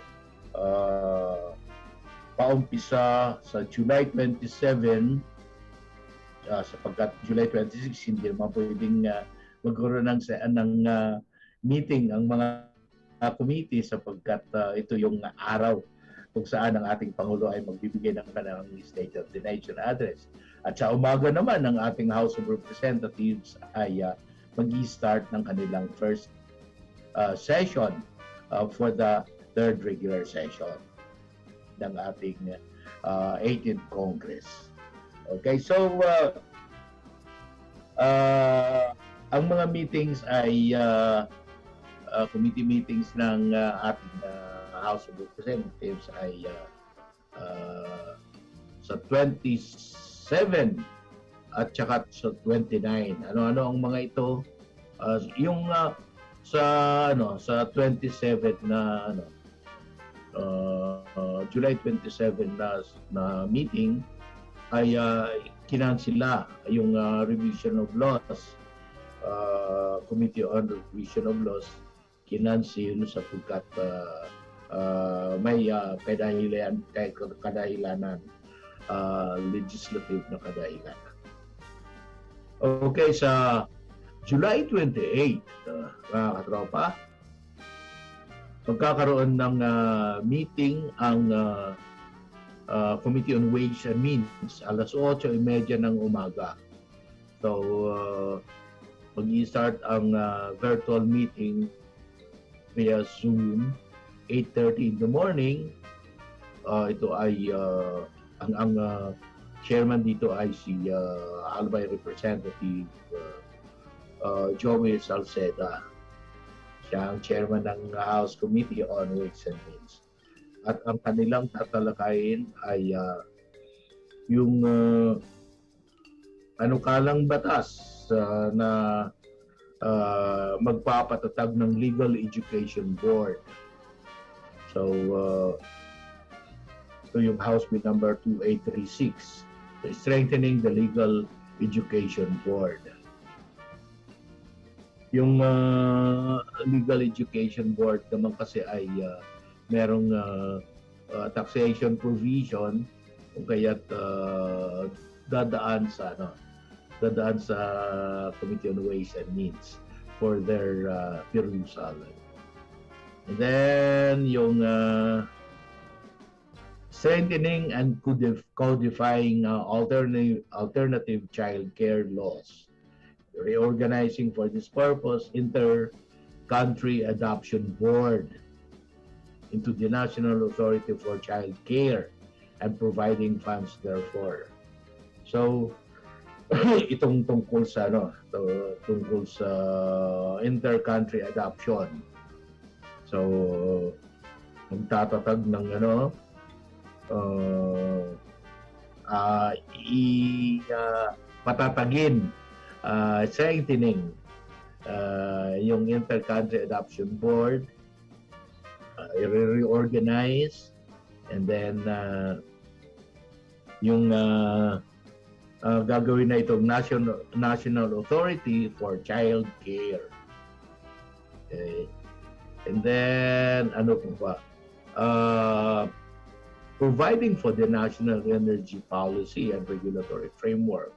Paumpisa sa July 27, sapagkat July 26 hindi naman pwedeng magkaroon ng meeting ang mga committee sapagkat ito yung araw kung saan ang ating Pangulo ay magbibigay ng kanilang State of the Nation address. At sa umaga naman ang ating House of Representatives ay mag-i-start ng kanilang first session for the third regular session ng ating 18th Congress. Okay, so ang mga meetings ay committee meetings ng ating House of Representatives ay sa 27 at saka sa 29. Ano-ano ang mga ito? Yung sa 27 na July 27 na meeting ay kinansila yung revision of laws, Committee on Revision of Laws kinansil sapagkat may kadahilanan, legislative na kadahilanan. Okay, sa July 28, mga katropa, magkakaroon ng meeting ang Committee on Ways and Means alas 8:30 ng umaga. So, mag-i-start ang virtual meeting via Zoom 8:30 in the morning. Ito ay ang chairman dito ay si Albay Representative Joey Salceda. Siya ang chairman ng House Committee on Ways and Means. At ang kanilang tatalakayin ay yung anukalang batas na magpapatatag ng Legal Education Board. So, ito yung House Bill number 2836, strengthening the Legal Education Board. Yung Legal Education Board naman kasi ay merong taxation provision o kaya't dadaan sa Committee on Ways and Means for their perusal. And then yung strengthening and codifying alternative child care laws, reorganizing for this purpose inter-country adoption board into the National Authority for Child Care and providing funds therefore. So, itong tungkol sa inter-country adoption. So, magtatatag ng patatagin, strengthening yung inter-country adoption board, reorganize, and then yung gagawin na itong National Authority for Child Care. Okay. And then, ano po ba? Providing for the national energy policy and regulatory framework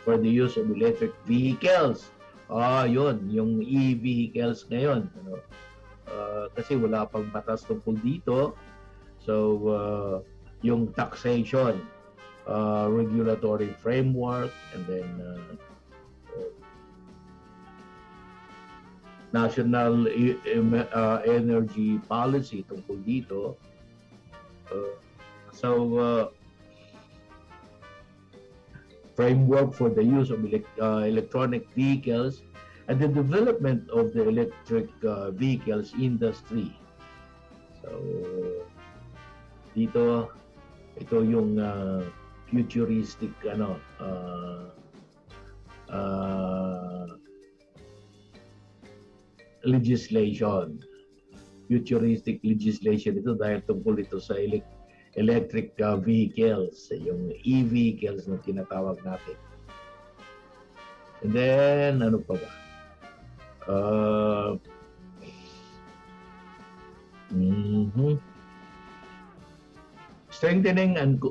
for the use of electric vehicles. Yun, yung e-vehicles ngayon. Ano? Kasi wala pang batas tungkol dito. So, yung taxation, regulatory framework, and then national energy policy tungkol dito. Framework for the use of electronic vehicles and the development of the electric vehicles industry. So, dito, ito yung futuristic legislation. Futuristic legislation ito dahil tungkol ito sa electric vehicles, yung e-vehicles na tinatawag natin. And then, ano pa ba? Strengthening and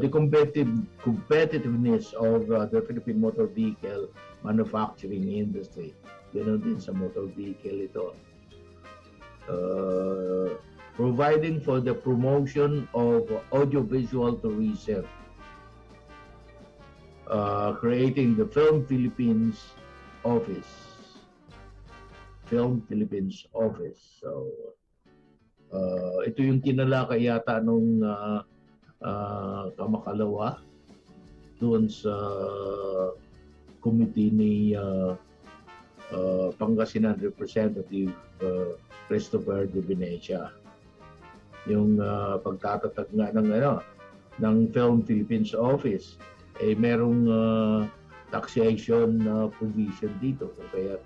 the competitiveness of the Philippine motor vehicle manufacturing industry. Ganon din sa motor vehicle ito. Providing for the promotion of audiovisual tourism. Creating the Film Philippines Office. Film Philippines Office. So, ito yung kinalakay yata nung kamakalawa doon sa committee ni Pangasinan Representative Christopher de Venecia. Yung pagtatatag nga ng Film Philippines Office, merong taxation provision dito, kaya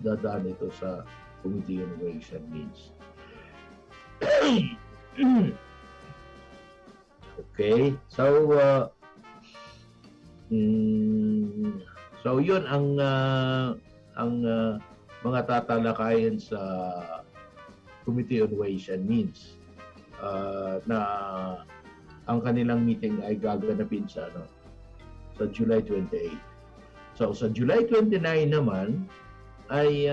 dadaan ito sa Committee on Ways and Means. Okay, so yun ang mga tatalakayan sa Committee on Ways and Means na ang kanilang meeting ay gaganapin sa July 28. So sa July 29 naman ay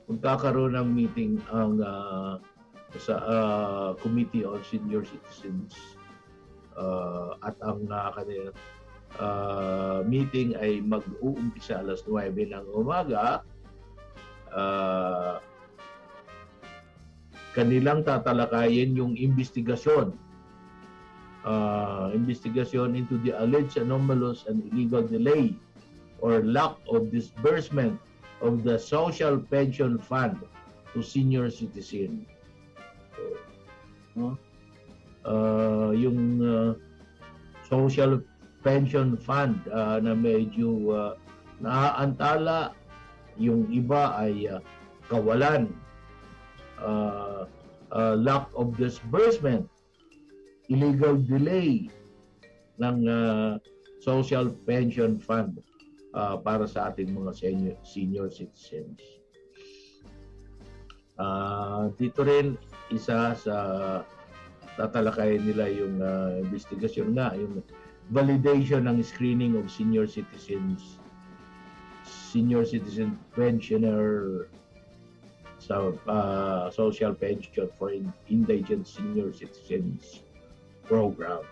magkakaroon ng meeting ang sa Committee on Senior Citizens at ang kanilang meeting ay mag-uumpisa alas 9 ng umaga. Kanilang tatalakayin yung investigasyon into the alleged anomalous and illegal delay or lack of disbursement of the Social Pension Fund to senior citizen. Yung Social Pension Fund na medyo naaantala, yung iba ay kawalan, lack of disbursement, illegal delay ng Social Pension Fund para sa ating mga senior citizens. Dito rin isa sa tatalakayin nila yung investigasyon nga, yung validation ng screening of senior citizen pensioner sa social pension for indigent senior citizens program.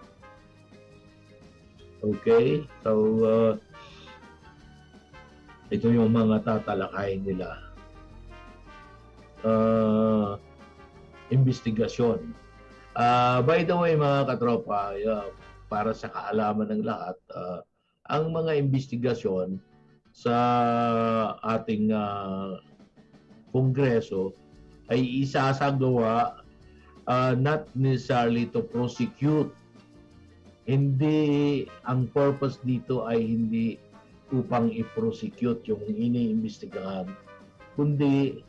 Okay, so ito yung mga tatalakayin nila. Investigasyon. By the way, mga katropa, para sa kaalaman ng lahat, ang mga investigasyon sa ating Kongreso ay isasagawa not necessarily to prosecute. Hindi, ang purpose dito ay hindi upang i-prosecute yung iniimbestigahan, kundi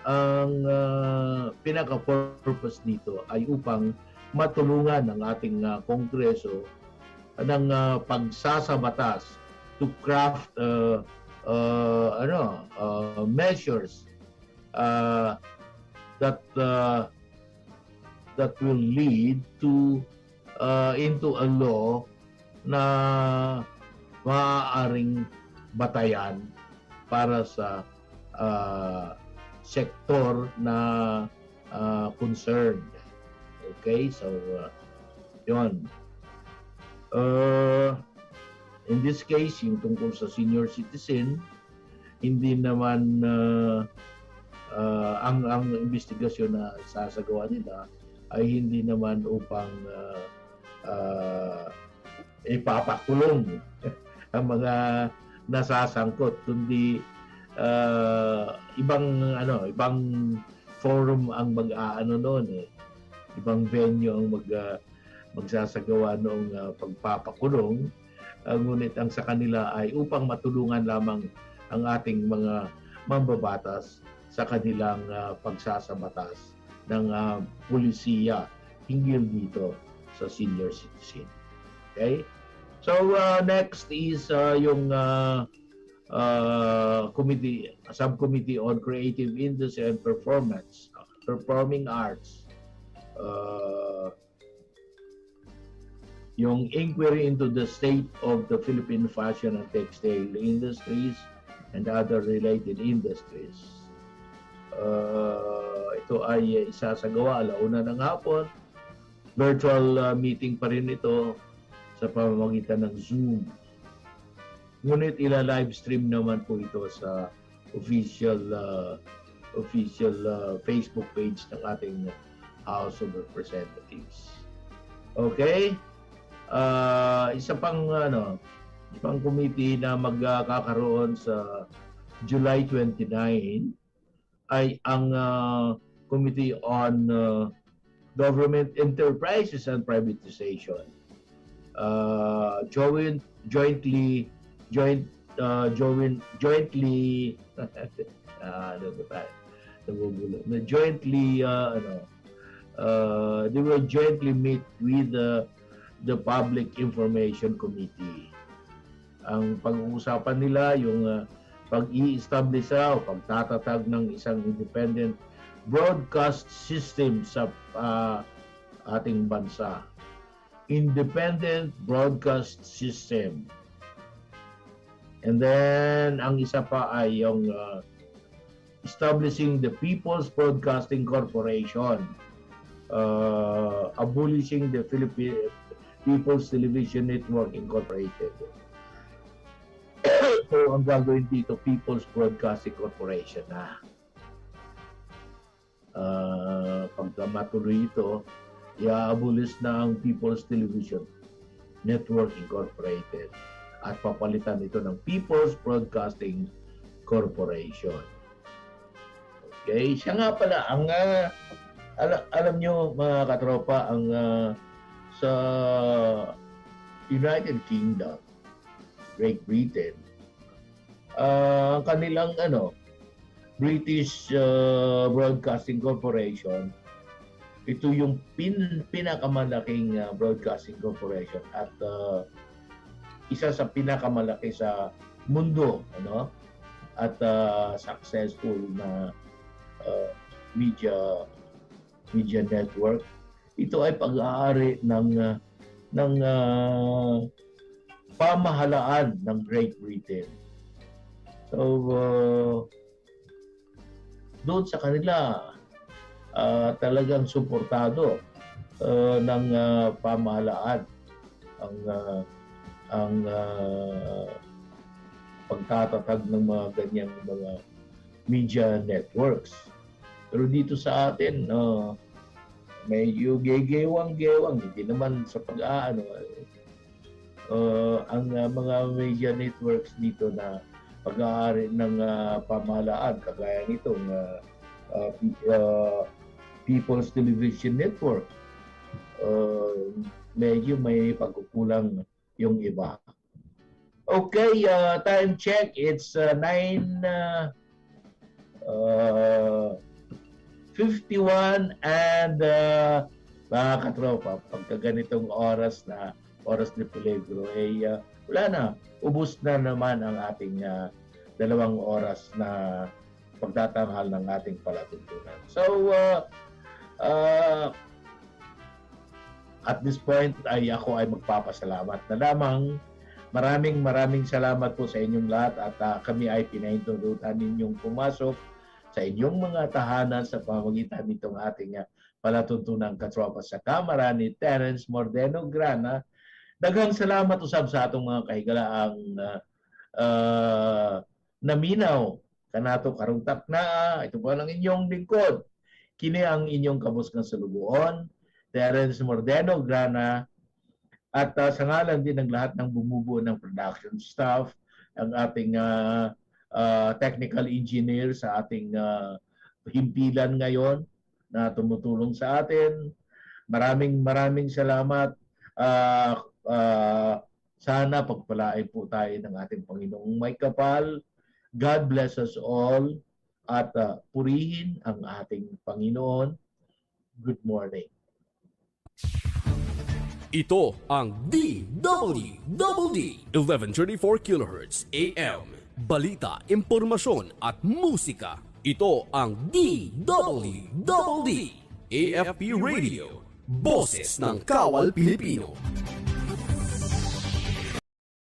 ang pinaka-purpose dito ay upang matulungan ng ating Kongreso ng pagsasabatas to craft measures that that will lead to into a law na maaaring batayan para sa sektor na concerned. Okay, so yun. In this case, yung tungkol sa senior citizen, hindi naman ang investigasyon na sasagawa nila ay hindi naman upang ipapakulong ang mga nasasangkot, kundi ibang forum ang mag-aano noon ibang venue ang magsasagawa noong pagpapakulong, ngunit ang sa kanila ay upang matulungan lamang ang ating mga mambabatas sa kanilang pagsasabatas ng pulisiya hinggil dito sa senior citizen. Okay? So next is yung subcommittee on creative industry and performing arts. Yung inquiry into the state of the Philippine fashion and textile industries and other related industries. Ito ay isasagawa 1:00 ng hapon. Virtual meeting pa rin ito sa pamamagitan ng Zoom. Ngunit ila-live stream naman po ito sa official Facebook page ng ating House of Representatives. Okay? Isa pang committee na magkakaroon sa July 29 ay ang Committee on Government Enterprises and Privatization. Jointly they will jointly meet with the Public Information Committee. Ang pag-uusapan nila yung pag-i-establish o pagtatatag ng isang independent broadcast system sa ating bansa. Independent broadcast system. And then, ang isa pa ay yung establishing the People's Broadcasting Corporation, abolishing the Philippine People's Television Network Incorporated. So, ang gagawin dito, People's Broadcasting Corporation na. Pagka matuloy ito, i-abolish na ang People's Television Network Incorporated at papalitan ito ng People's Broadcasting Corporation. Okay, siya nga pala, ang alam nyo mga katropa, ang sa United Kingdom, Great Britain, ang kanilang British Broadcasting Corporation, ito yung pinakamalaking broadcasting corporation at isa sa pinakamalaki sa mundo, at successful na media network. Ito ay pag-aari ng pamahalaan ng Great Britain. So doon sa kanila talagang suportado ng pamahalaan ang pagtatatag ng mga ganyang mga media networks. Pero dito sa atin, medyo gewang-gewang, hindi naman sa ang mga media networks dito na pag-aari ng pamahalaan, kagaya nitong People's Television Network, medyo may pagkukulang yung iba. Okay, time check. It's 9:40 51 and mga katropa, pagka ganitong oras ni Peligro, wala na. Ubus na naman ang ating 2 oras na pagtatanghal ng ating palatuntunan. So, at this point ako ay magpapasalamat na lamang. Maraming salamat po sa inyong lahat at kami ay pinahintulutan ninyong pumasok sa inyong mga tahanan sa pamamagitan nitong ating palatuntunang katropa sa Kamara ni Terence, Mordeno, Grana. Daghang salamat usab sa atong mga kahigalaang naminaw kanato karong takna. Ito po lang inyong lingkod. Kini ang inyong kabuskan sa lubuon, Terence, Mordeno, Grana, at sa ngalan din ng lahat ng bumubuo ng production staff, ang ating technical engineer sa ating himpilan ngayon na tumutulong sa atin. Maraming salamat. Sana pagpalain po tayo ng ating Panginoong may kapal. God bless us all at purihin ang ating Panginoon. Good morning. Ito ang DWDD 1134 kHz AM. Balita, impormasyon at musika. Ito ang DWDD AFP Radio. Boses ng Kawal Pilipino.